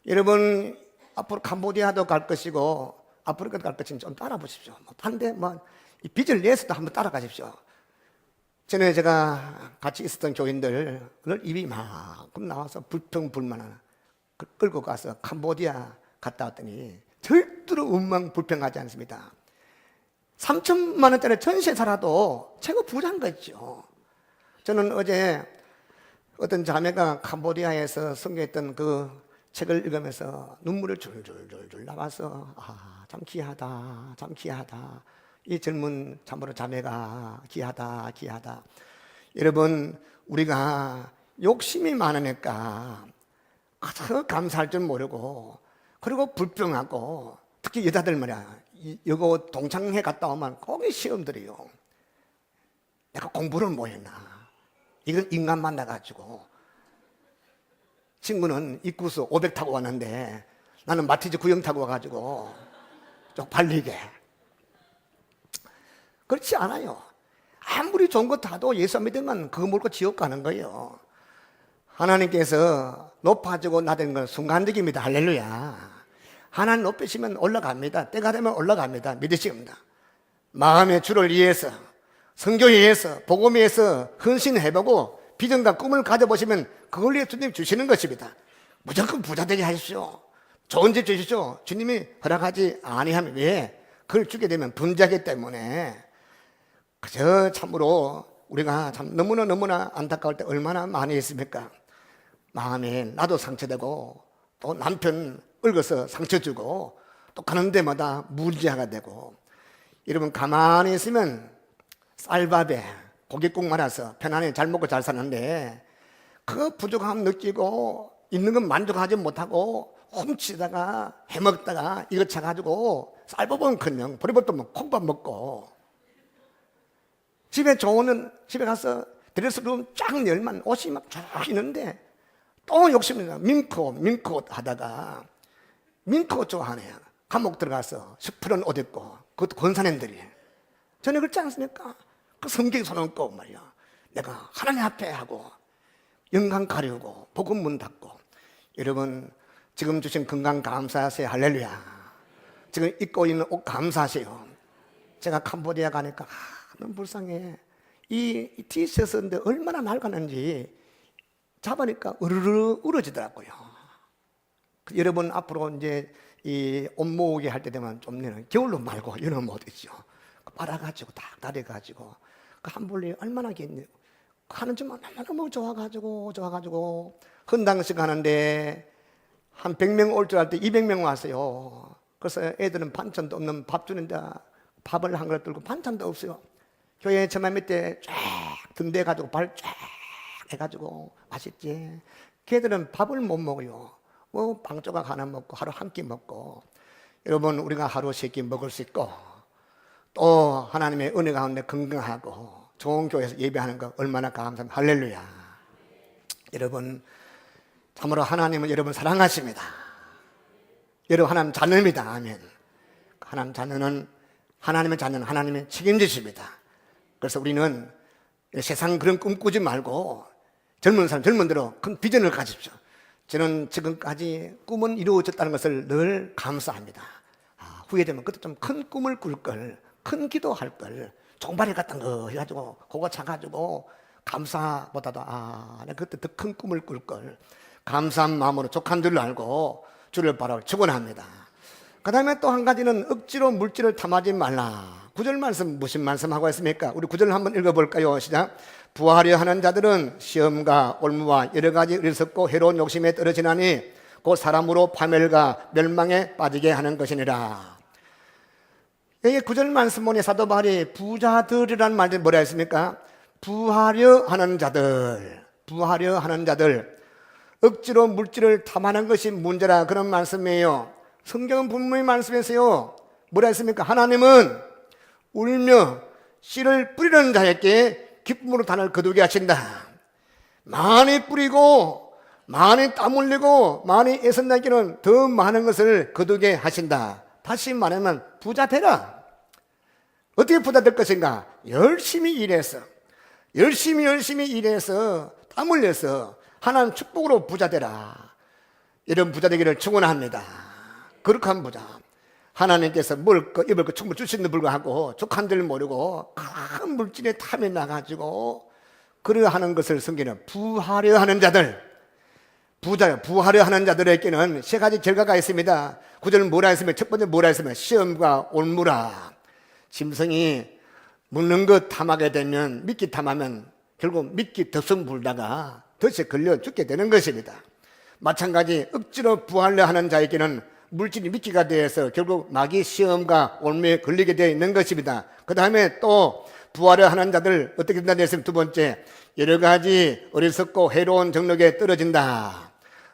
여러분 앞으로 캄보디아도 갈 것이고 아프리카도 갈 것이면 좀 따라보십시오. 한데 이 빚을 내서도 한번 따라가십시오. 전에 제가 같이 있었던 교인들 오늘 입이 이만큼 나와서 불평불만하나 끌고 가서 캄보디아 갔다 왔더니 절대로 원망불평하지 않습니다. 3천만 원짜리 전세 살아도 최고 부자인 거죠. 저는 어제 어떤 자매가 캄보디아에서 선교했던 그 책을 읽으면서 눈물을 줄줄줄줄 나와서 참 귀하다, 참 귀하다. 이 젊은 참으로 자매가 귀하다. 여러분 우리가 욕심이 많으니까 그 감사할 줄 모르고, 그리고 불평하고, 특히 여자들 말이야, 이거 동창회 갔다 오면 거기 시험들이요. 내가 공부를 뭐 했나? 이건 인간 만나가지고 친구는 입구수 500 타고 왔는데 나는 마티즈 9형 타고 와가지고 쪽팔리게. 그렇지 않아요. 아무리 좋은 거 타도 예수 안 믿으면 그거 몰고 지옥 가는 거예요. 하나님께서 높아지고 낮아지는 건 순간적입니다. 할렐루야. 하나님 높이시면 올라갑니다. 때가 되면 올라갑니다. 믿으십니다. 마음의 주를 위해서, 성경에 의해서, 복음에 의해서 헌신해보고 비전과 꿈을 가져보시면 그걸 위해 주님이 주시는 것입니다. 무조건 부자 되게 하십시오. 좋은 집 주십시오. 주님이 허락하지 아니하면 왜? 그걸 주게 되면 분자하기 때문에. 그저 참으로 우리가 참 너무나 안타까울 때 얼마나 많이 있습니까? 마음에 나도 상처되고 또 남편 얽어서 상처 주고 또 가는 데마다 문제가 되고. 여러분 가만히 있으면 쌀밥에 고깃국 말아서 편안히 잘 먹고 잘 사는데 그 부족함 느끼고 있는 건 만족하지 못하고 훔치다가 해먹다가 이거 차가지고 쌀밥은 그냥 버리버리면 콩밥 먹고 집에 가서 드레스룸 쫙 열면 옷이 막 쫙 있는데 또 욕심이 나 민크옷 하다가 민크옷 좋아하네요. 감옥 들어가서 스프런 옷 입고 그것도 권사님들이 전에 그렇지 않습니까? 그 성경 손얹고 말이야. 내가 하나님 앞에 하고 영광 가리우고 복음 문 닫고. 여러분 지금 주신 건강 감사하세요. 할렐루야. 지금 입고 있는 옷 감사하세요. 제가 캄보디아 가니까 너무 불쌍해. 이 티셔츠인데 얼마나 낡았는지 잡으니까 으르르 울어지더라고요. 여러분 앞으로 이제 이 옷 모으기 할 때 되면 좀 내는 겨울로 말고 여름 옷 있죠. 빨아가지고 딱 다려가지고 그 한 벌이 얼마나 겠냐. 하는 줄 너무 좋아가지고 헌당식 하는데 한 100명 올 줄 알 때 200명 왔어요. 그래서 애들은 반찬도 없는 밥 주는데 밥을 한 그릇 들고 반찬도 없어요. 교회 처마 밑에 쫙 등대가지고 발 쫙 해가지고 맛있지. 걔들은 밥을 못 먹어요. 뭐 빵 조각 하나 먹고 하루 한 끼 먹고. 여러분 우리가 하루 3끼 먹을 수 있고 또 하나님의 은혜 가운데 건강하고 좋은 교회에서 예배하는 거 얼마나 감사합니다. 할렐루야. 여러분 참으로 하나님은 여러분 사랑하십니다. 여러분 하나님 자녀입니다. 아멘. 하나님 자녀는 하나님의 자녀는 하나님의 책임지십니다. 그래서 우리는 세상 그런 꿈꾸지 말고 젊은 사람 젊은대로 큰 비전을 가집시오. 저는 지금까지 꿈은 이루어졌다는 것을 늘 감사합니다. 후회되면 그때 좀 큰 꿈을 꿀 걸, 큰 기도할 걸, 종발이 같은 거 해가지고 그거 차가지고 감사보다도 내가 그때 더 큰 꿈을 꿀 걸 감사한 마음으로 족한 줄 알고 주를 바라고 축원합니다. 그 다음에 또 한 가지는 억지로 물질을 탐하지 말라. 9절 말씀 무슨 말씀하고 있습니까? 우리 9절 한번 읽어볼까요? 시작. 부하려 하는 자들은 시험과 올무와 여러 가지 어리석고 해로운 욕심에 떨어지나니 곧 사람으로 파멸과 멸망에 빠지게 하는 것이니라. 여기 9절 말씀 보니 사도 바울이 부자들이라는 말이 뭐라 했습니까? 부하려 하는 자들, 억지로 물질을 탐하는 것이 문제라 그런 말씀이에요. 성경은 분명히 말씀했어요. 뭐라 했습니까? 하나님은 울며 씨를 뿌리는 자에게 기쁨으로 단을 거두게 하신다. 많이 뿌리고 많이 땀 흘리고 많이 애쓴 자에게는 더 많은 것을 거두게 하신다. 다시 말하면 부자 되라. 어떻게 부자 될 것인가? 열심히 일해서 땀 흘려서 하나님 축복으로 부자 되라. 이런 부자 되기를 축원합니다. 거룩한 부자. 하나님께서 먹을 거 입을 거 충분히 주시는 불구하고 족한 줄 모르고 큰 물질에 탐이 나가지고 그러하는 것을 성경은 부하려 하는 자들, 부하려 하는 자들에게는 3가지 결과가 있습니다. 9절 뭐라 했으면 첫 번째 뭐라 했으면 시험과 올무라. 심성이 묻는 것 탐하게 되면 미끼 탐하면 결국 미끼 덥석 물다가 덫에 걸려 죽게 되는 것입니다. 마찬가지 억지로 부하려 하는 자에게는 물질이 미끼가 되어서 결국 마귀 시험과 올무에 걸리게 되어 있는 것입니다. 그 다음에 또 부하려 하는 자들 어떻게 된다 했으면 두 번째 여러 가지 어리석고 해로운 정력에 떨어진다.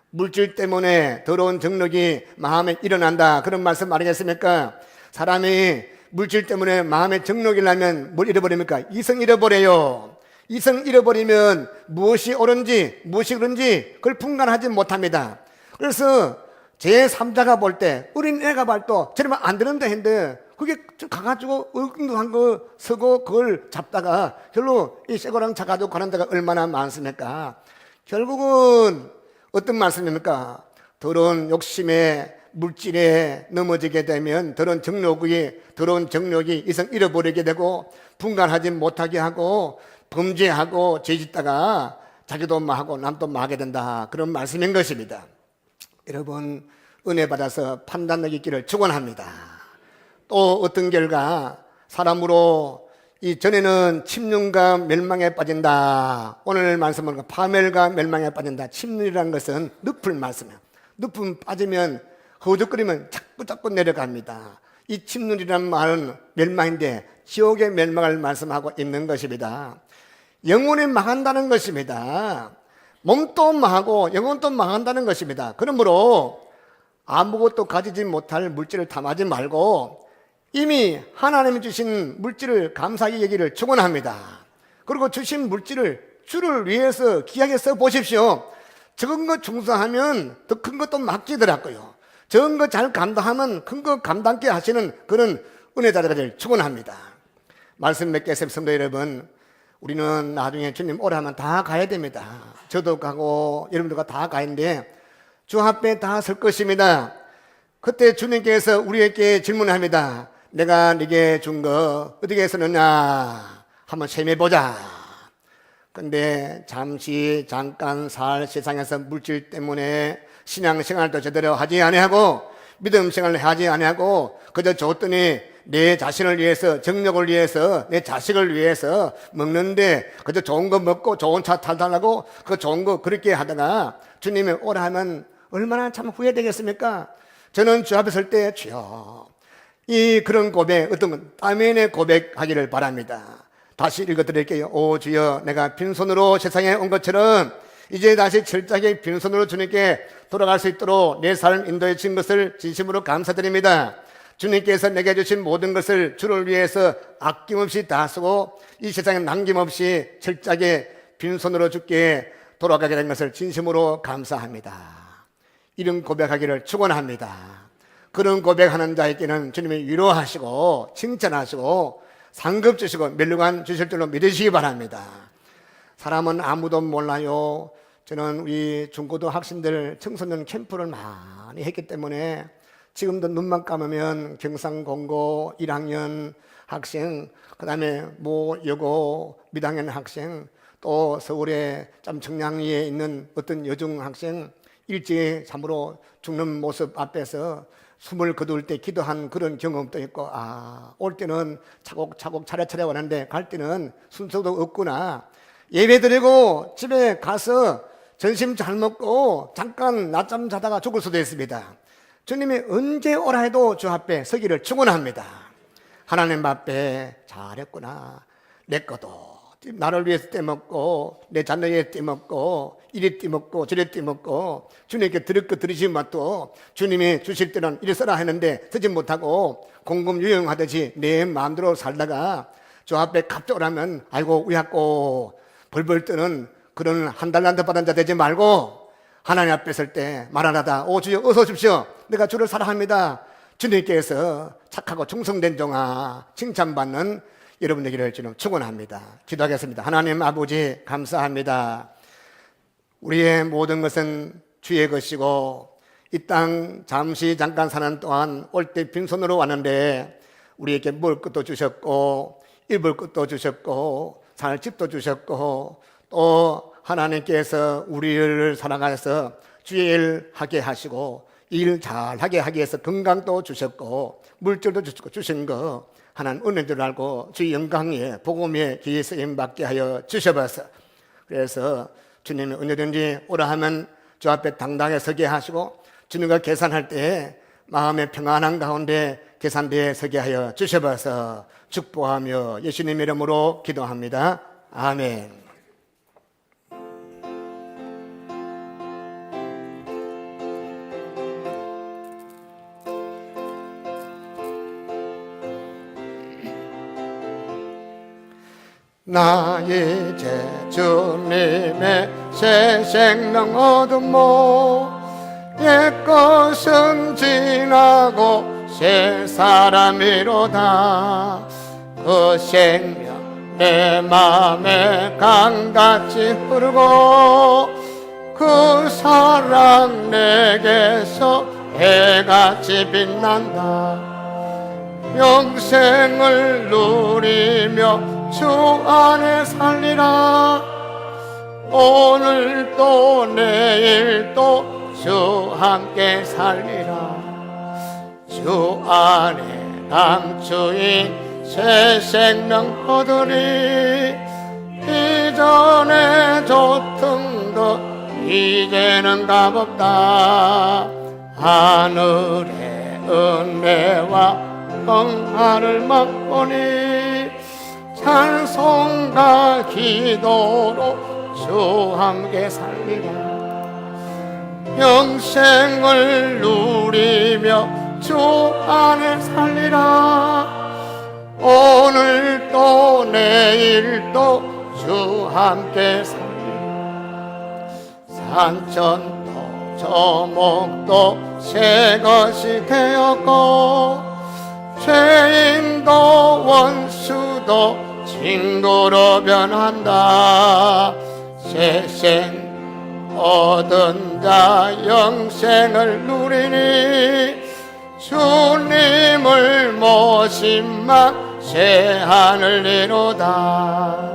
물질 때문에 더러운 정력이 마음에 일어난다. 그런 말씀 아니겠습니까? 사람이 물질 때문에 마음에 정력이 나면 뭘 잃어버립니까? 이성 잃어버려요. 이성 잃어버리면 무엇이 옳은지 무엇이 그런지 그걸 분간하지 못합니다. 그래서 제3자가 볼 때 어린애가 볼 때 저러면 안 되는데 했는데 그게 가가지고 엉뚱한 거 서고 그걸 잡다가 결국 이 새거랑 차가지고 가는 데가 얼마나 많습니까? 결국은 어떤 말씀입니까? 더러운 욕심에 물질에 넘어지게 되면 더러운 정욕이 이성 잃어버리게 되고 분간하지 못하게 하고 범죄하고 죄짓다가 자기도 망하고 남도 망하게 된다, 그런 말씀인 것입니다. 여러분, 은혜 받아서 판단력 있기를 축원합니다. 또 어떤 결과, 사람으로 전에는 침륜과 멸망에 빠진다. 오늘 말씀은 파멸과 멸망에 빠진다. 침륜이라는 것은 늪을 말씀이에요. 늪은 빠지면 허우적거리면 자꾸 내려갑니다. 이 침륜이라는 말은 멸망인데 지옥의 멸망을 말씀하고 있는 것입니다. 영혼이 망한다는 것입니다. 몸도 망하고 영혼도 망한다는 것입니다. 그러므로 아무것도 가지지 못할 물질을 탐하지 말고 이미 하나님이 주신 물질을 감사하게 여기를 축원합니다. 그리고 주신 물질을 주를 위해서 귀하게 써보십시오. 적은 거 충성하면 더 큰 것도 맡기더라고요. 적은 거 잘 감당하면 큰 거 감당케 하시는 그런 은혜자들을 축원합니다. 말씀 몇 개 성도 여러분, 우리는 나중에 주님 오라 하면 다 가야 됩니다. 저도 가고 여러분들과 다 가는데 주 앞에 다 설 것입니다. 그때 주님께서 우리에게 질문합니다. 내가 네게 준 거 어떻게 썼느냐 한번 셈해보자. 근데 잠깐 살 세상에서 물질 때문에 신앙생활도 제대로 하지 아니하고 믿음 생활을 하지 아니하고 그저 줬더니 내 자신을 위해서, 정력을 위해서, 내 자식을 위해서 먹는데 그저 좋은 거 먹고 좋은 차 탈탈하고 그 좋은 거 그렇게 하다가 주님이 오라 하면 얼마나 참 후회되겠습니까? 저는 주 앞에 설 때 주여, 이 그런 고백, 어떤 건 아멘의 고백하기를 바랍니다. 다시 읽어드릴게요. 오 주여, 내가 빈손으로 세상에 온 것처럼 이제 다시 철저하게 빈손으로 주님께 돌아갈 수 있도록 내 삶 인도해 주신 것을 진심으로 감사드립니다. 주님께서 내게 주신 모든 것을 주를 위해서 아낌없이 다 쓰고 이 세상에 남김없이 철저하게 빈손으로 주께 돌아가게 된 것을 진심으로 감사합니다. 이런 고백하기를 축원합니다. 그런 고백하는 자에게는 주님이 위로하시고 칭찬하시고 상급 주시고 멸류관 주실 줄로 믿으시기 바랍니다. 사람은 아무도 몰라요. 저는 우리 중고등 학생들 청소년 캠프를 많이 했기 때문에 지금도 눈만 감으면 경상공고 1학년 학생, 그 다음에 여고 미학년 학생, 또 서울의 참 청량리에 있는 어떤 여중 학생, 일찍 참으로 죽는 모습 앞에서 숨을 거둘 때 기도한 그런 경험도 있고, 올 때는 차곡차곡 차례차례 오는데 갈 때는 순서도 없구나. 예배 드리고 집에 가서 점심 잘 먹고 잠깐 낮잠 자다가 죽을 수도 있습니다. 주님이 언제 오라 해도 주 앞에 서기를 축원합니다. 하나님 앞에 잘했구나. 내 것도 나를 위해서 떼먹고 내 자녀 위해서 떼먹고 이리 떼먹고 저리 떼먹고 주님께 드릴 거 드리신 맛도 주님이 주실 때는 이리 써라 했는데 쓰지 못하고 공금유용하듯이 내 마음대로 살다가 주 앞에 갑자기 하면 아이고 우약고 벌벌 뜨는 그런 한 달란트 받은 자 되지 말고 하나님 앞에 설 때 말하나다. 오 주여 어서 오십시오. 내가 주를 사랑합니다. 주님께서 착하고 충성된 종아 칭찬받는 여러분 되기를 주님 축원합니다. 기도하겠습니다. 하나님 아버지 감사합니다. 우리의 모든 것은 주의 것이고 이 땅 잠깐 사는 동안 올 때 빈손으로 왔는데 우리에게 먹을 것도 주셨고 입을 것도 주셨고 살 집도 주셨고 또 하나님께서 우리를 사랑하셔서 주의 일 하게 하시고 일 잘하게 하기 위해서 건강도 주셨고 물질도 주신 거 하나님 은혜인 줄 알고 주의 영광에 복음에 기회 쓰임 받게 하여 주셔서 그래서 주님이 언제든지 오라 하면 주 앞에 당당하게 서게 하시고 주님과 계산할 때 마음의 평안한 가운데 계산대에 서게 하여 주셔서 축복하며 예수님 이름으로 기도합니다. 아멘. 나 이제 주님의 새 생명 얻음모 옛것은 지나고 새 사람이로다. 그 생명 내 맘에 강같이 흐르고 그 사랑 내게서 해같이 빛난다. 영생을 누리며 주 안에 살리라. 오늘도 내일도 주 함께 살리라. 주 안에 감추인 새 생명 얻으리. 이전에 줬던 것 이제는 값없다. 하늘의 은혜와 평화를 맛보니 찬송과 기도로 주 함께 살리라. 영생을 누리며 주 안에 살리라. 오늘도 내일도 주 함께 살리라. 산천도 저목도 새 것이 되었고 죄인도 원수도 친구로 변한다. 새생 얻은 자 영생을 누리니 주님을 모심만 새 하늘 이로다.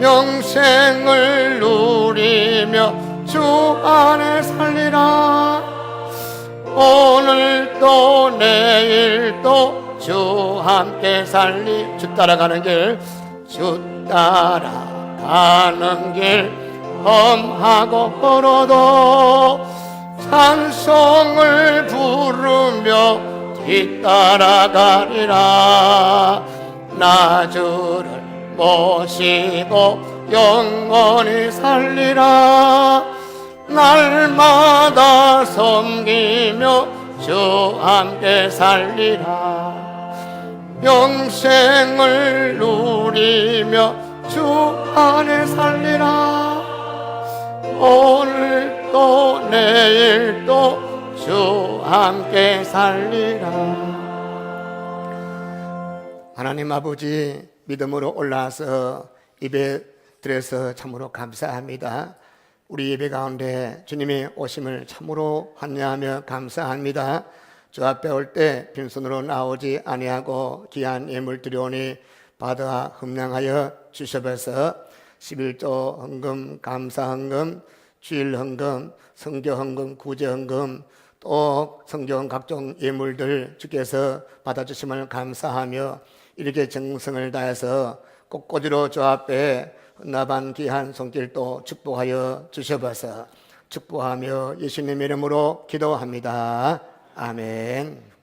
영생을 누리며 주 안에 살리라. 오늘도 내일도 주 함께 주 따라가는 길, 주 따라가는 길 험하고 걸어도 찬송을 부르며 뒤따라가리라. 나 주를 모시고 영원히 살리라. 날마다 섬기며 주 함께 살리라. 영생을 누리며 주 안에 살리라. 오늘도 내일도 주 함께 살리라. 하나님 아버지, 믿음으로 올라와서 예배 드려서 참으로 감사합니다. 우리 예배 가운데 주님의 오심을 참으로 환영하며 감사합니다. 주 앞에 올 때 빈손으로 나오지 아니하고 귀한 예물 드려오니 받아 흠량하여 주셔서 11조 헌금, 감사 헌금, 주일 헌금, 성교 헌금, 구제 헌금, 또 성경 각종 예물들 주께서 받아주심을 감사하며 이렇게 정성을 다해서 꽃꽂이로 주 앞에 나반 귀한 손길도 축복하여 주셔서 축복하며 예수님 이름으로 기도합니다. 아멘.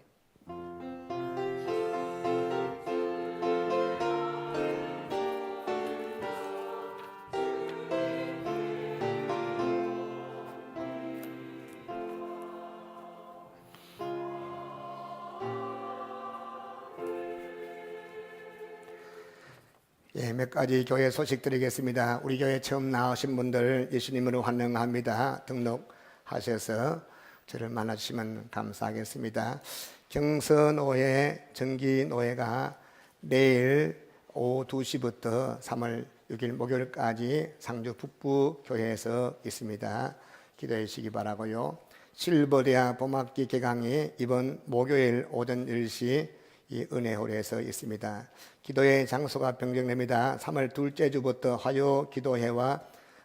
몇 가지 교회 소식 드리겠습니다. 우리 교회 처음 나오신 분들 예수님으로 환영합니다. 등록하셔서 저를 만나주시면 감사하겠습니다. 경서노회, 정기노회가 내일 오후 2시부터 3월 6일 목요일까지 상주 북부교회에서 있습니다. 기도해 주시기 바라고요. 실버대학 봄학기 개강이 이번 목요일 오전 10시 이 은혜홀에서 있습니다. 기도의 장소가 변경됩니다. 3월 둘째 주부터 화요 기도회와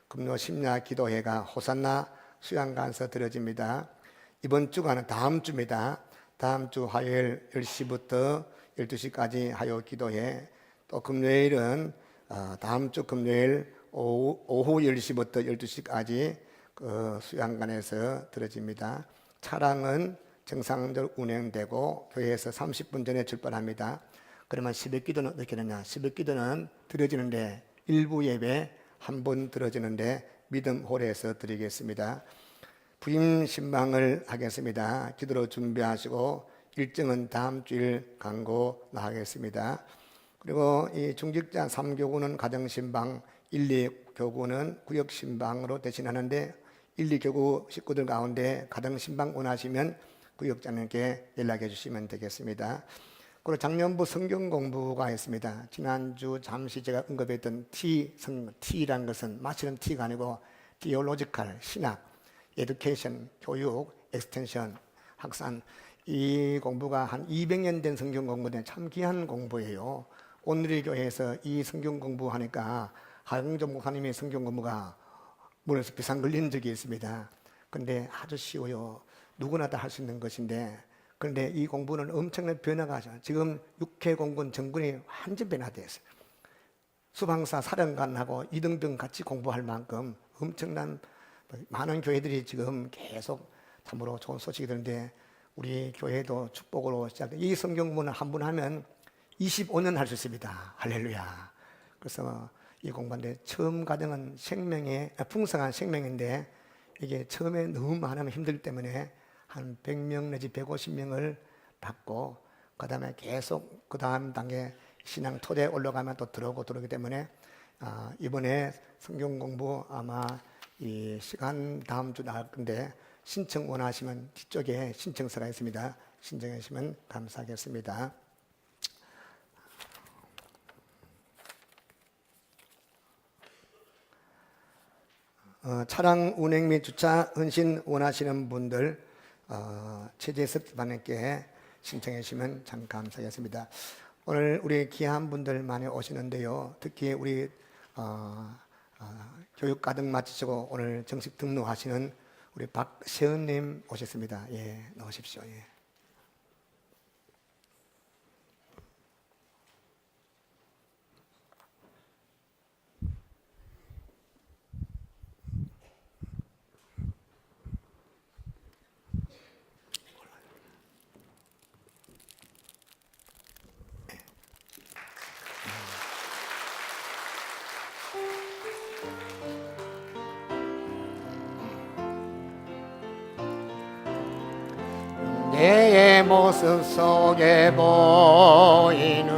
금요 심야 기도회가 호산나 수양관에서 드려집니다. 이번 주가는 다음 주입니다. 다음 주 화요일 10시부터 12시까지 화요 기도회, 또 금요일은 다음 주 금요일 오후 10시부터 12시까지 그 수양관에서 드려집니다. 차량은 정상적으로 운행되고 교회에서 30분 전에 출발합니다. 그러면 새벽기도는 어떻게 되냐? 새벽기도는 드려지는데 일부 예배 한 번 드려지는데 믿음홀에서 드리겠습니다. 부임 신방을 하겠습니다. 기도로 준비하시고 일정은 다음 주일 광고 나가겠습니다. 그리고 이 중직자 3교구는 가정신방, 1, 2교구는 구역신방으로 대신하는데 1, 2교구 식구들 가운데 가정신방 원하시면 구역장님께 연락해 주시면 되겠습니다. 그리고 작년부 성경 공부가 있습니다. 지난주 잠시 제가 언급했던 T라는 것은 마치는 T가 아니고 theological, 신학, education, 교육, extension, 학산. 이 공부가 한 200년 된 성경 공부인데 참 귀한 공부예요. 오늘의 교회에서 이 성경 공부하니까 하영종 목사님의 성경 공부가 문에서 비상 걸린 적이 있습니다. 그런데 아주 쉬워요. 누구나 다 할 수 있는 것인데, 그런데 이 공부는 엄청난 변화가 하죠. 지금 육해 공군 정군이 완전 변화되어 있어요. 수방사 사령관하고 이등병 같이 공부할 만큼 엄청난 많은 교회들이 지금 계속 참으로 좋은 소식이 드는데, 우리 교회도 축복으로 시작된 이 성경 공부는 한 번 하면 25년 할 수 있습니다. 할렐루야. 그래서 이 공부인데 처음 과정은 풍성한 생명인데, 이게 처음에 너무 많으면 힘들기 때문에 한 100명 내지 150명을 받고, 그 다음에 계속 그 다음 단계 신앙 토대에 올라가면 또 들어오기 때문에 이번에 성경 공부 아마 이 시간 다음 주 나갈 건데, 신청 원하시면 뒤쪽에 신청서가 있습니다. 신청해 주시면 감사하겠습니다. 차량 운행 및 주차 헌신 원하시는 분들 최재석 집사님께 신청해 주시면 참 감사하겠습니다. 오늘 우리 귀한 분들 많이 오시는데요. 특히 우리 교육 가득 마치시고 오늘 정식 등록하시는 우리 박세은님 오셨습니다. 예, 나오십시오. 예. 내 모습 속에 보이는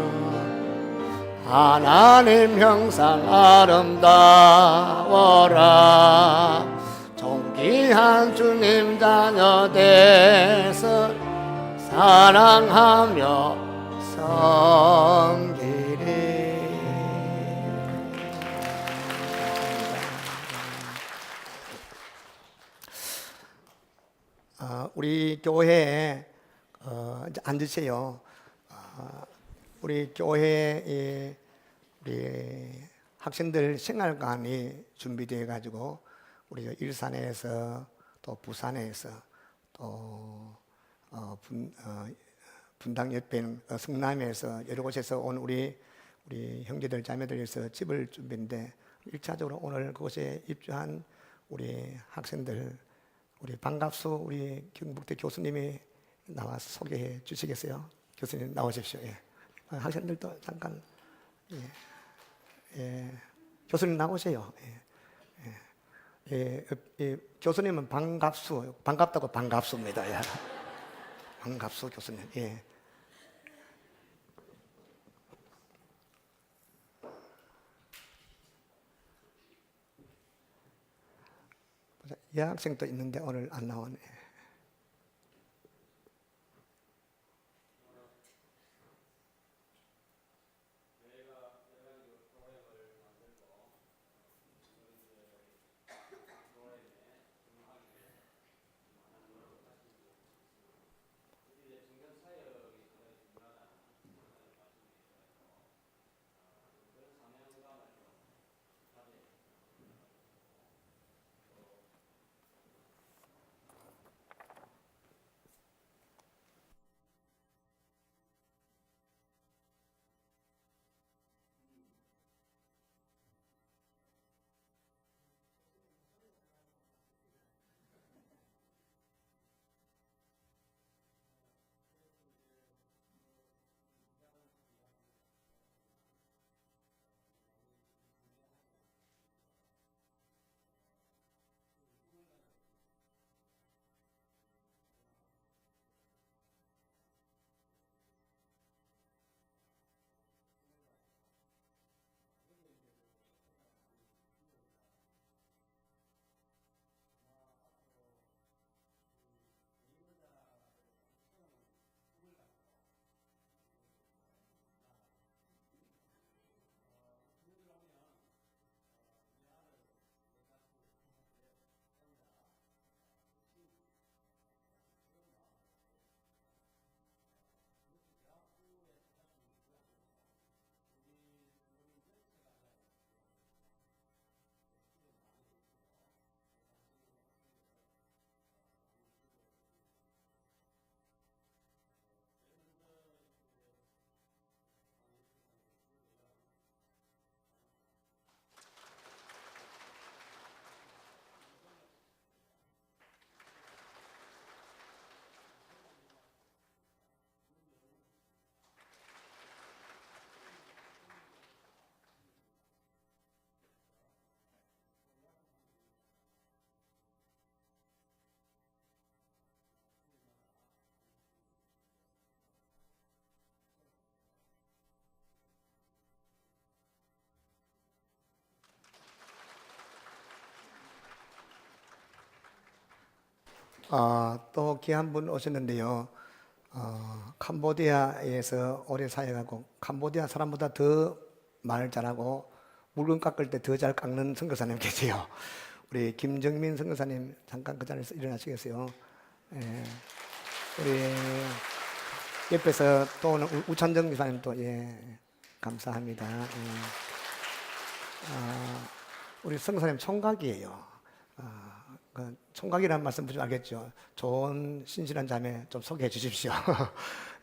하나님 형상 아름다워라. 존귀한 주님 자녀 되서 사랑하며 섬기리. 우리 교회에 이제 앉으세요. 우리 교회에 우리 학생들 생활관이 준비되어 가지고 우리 일산에서 또 부산에서 또 분당 옆에 있는 성남에서 여러 곳에서 온 우리 형제들 자매들에서 집을 준비했는데, 1차적으로 오늘 그곳에 입주한 우리 학생들, 우리 반갑수 우리 경북대 교수님이 나와서 소개해 주시겠어요? 교수님 나오십시오. 예. 학생들도 잠깐 교수님 나오세요. 교수님은 반갑다고 반갑습니다. 예. 반갑수 교수님. 예. 여학생도 있는데 오늘 안 나오네. 또 귀한 분 오셨는데요. 캄보디아에서 오래 사역하고 캄보디아 사람보다 더 말 잘하고 물건 깎을 때 더 잘 깎는 선교사님 계세요. 우리 김정민 선교사님 잠깐 그 자리에서 일어나시겠어요? 예. 우리 옆에서 또 오는 우찬정 기사님도 감사합니다. 우리 선교사님 총각이에요. 그 총각이라는 말씀 좀 알겠죠? 좋은 신실한 자매 좀 소개해 주십시오.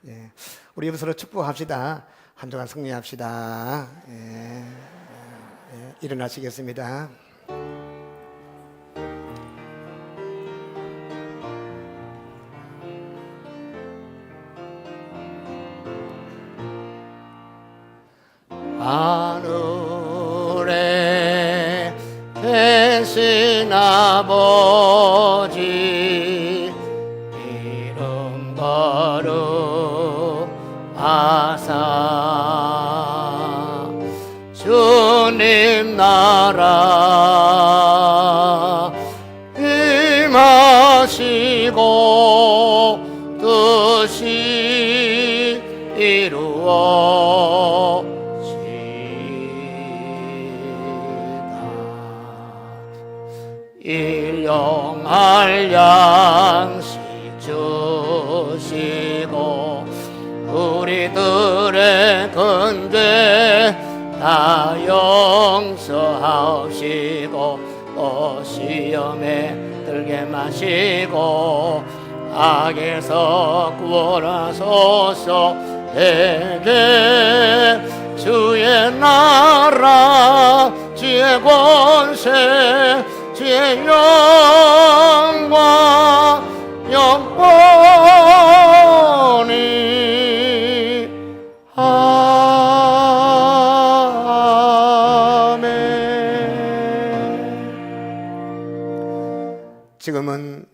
예. 우리 서로 축복합시다. 한 주간 승리합시다. 일어나시겠습니다. 하늘에 계신 아버지 이름 거룩하사 주님 나라 임하시고 뜻이 일용할 양식 주시고 우리들의 근죄 다 용서하시고 시험에 들게 마시고 악에서 구원하소서. 내게 주의 나라 주의 권세 주의 영광 영원히 아멘. 지금은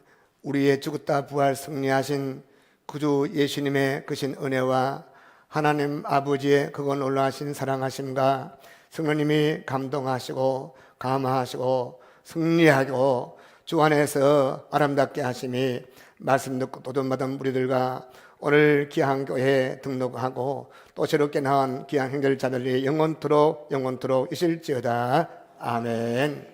우리의 죽었다 부활 승리하신 구주 예수님의 크신 은혜와 하나님 아버지의 그거 놀라신 사랑하심과 성령님이 감동하시고 감화하시고 승리하고 주 안에서 아름답게 하심이 말씀 듣고 도전받은 우리들과 오늘 귀한 교회에 등록하고 또 새롭게 나온 귀한 형제자들이 영원토록 있을지어다. 아멘.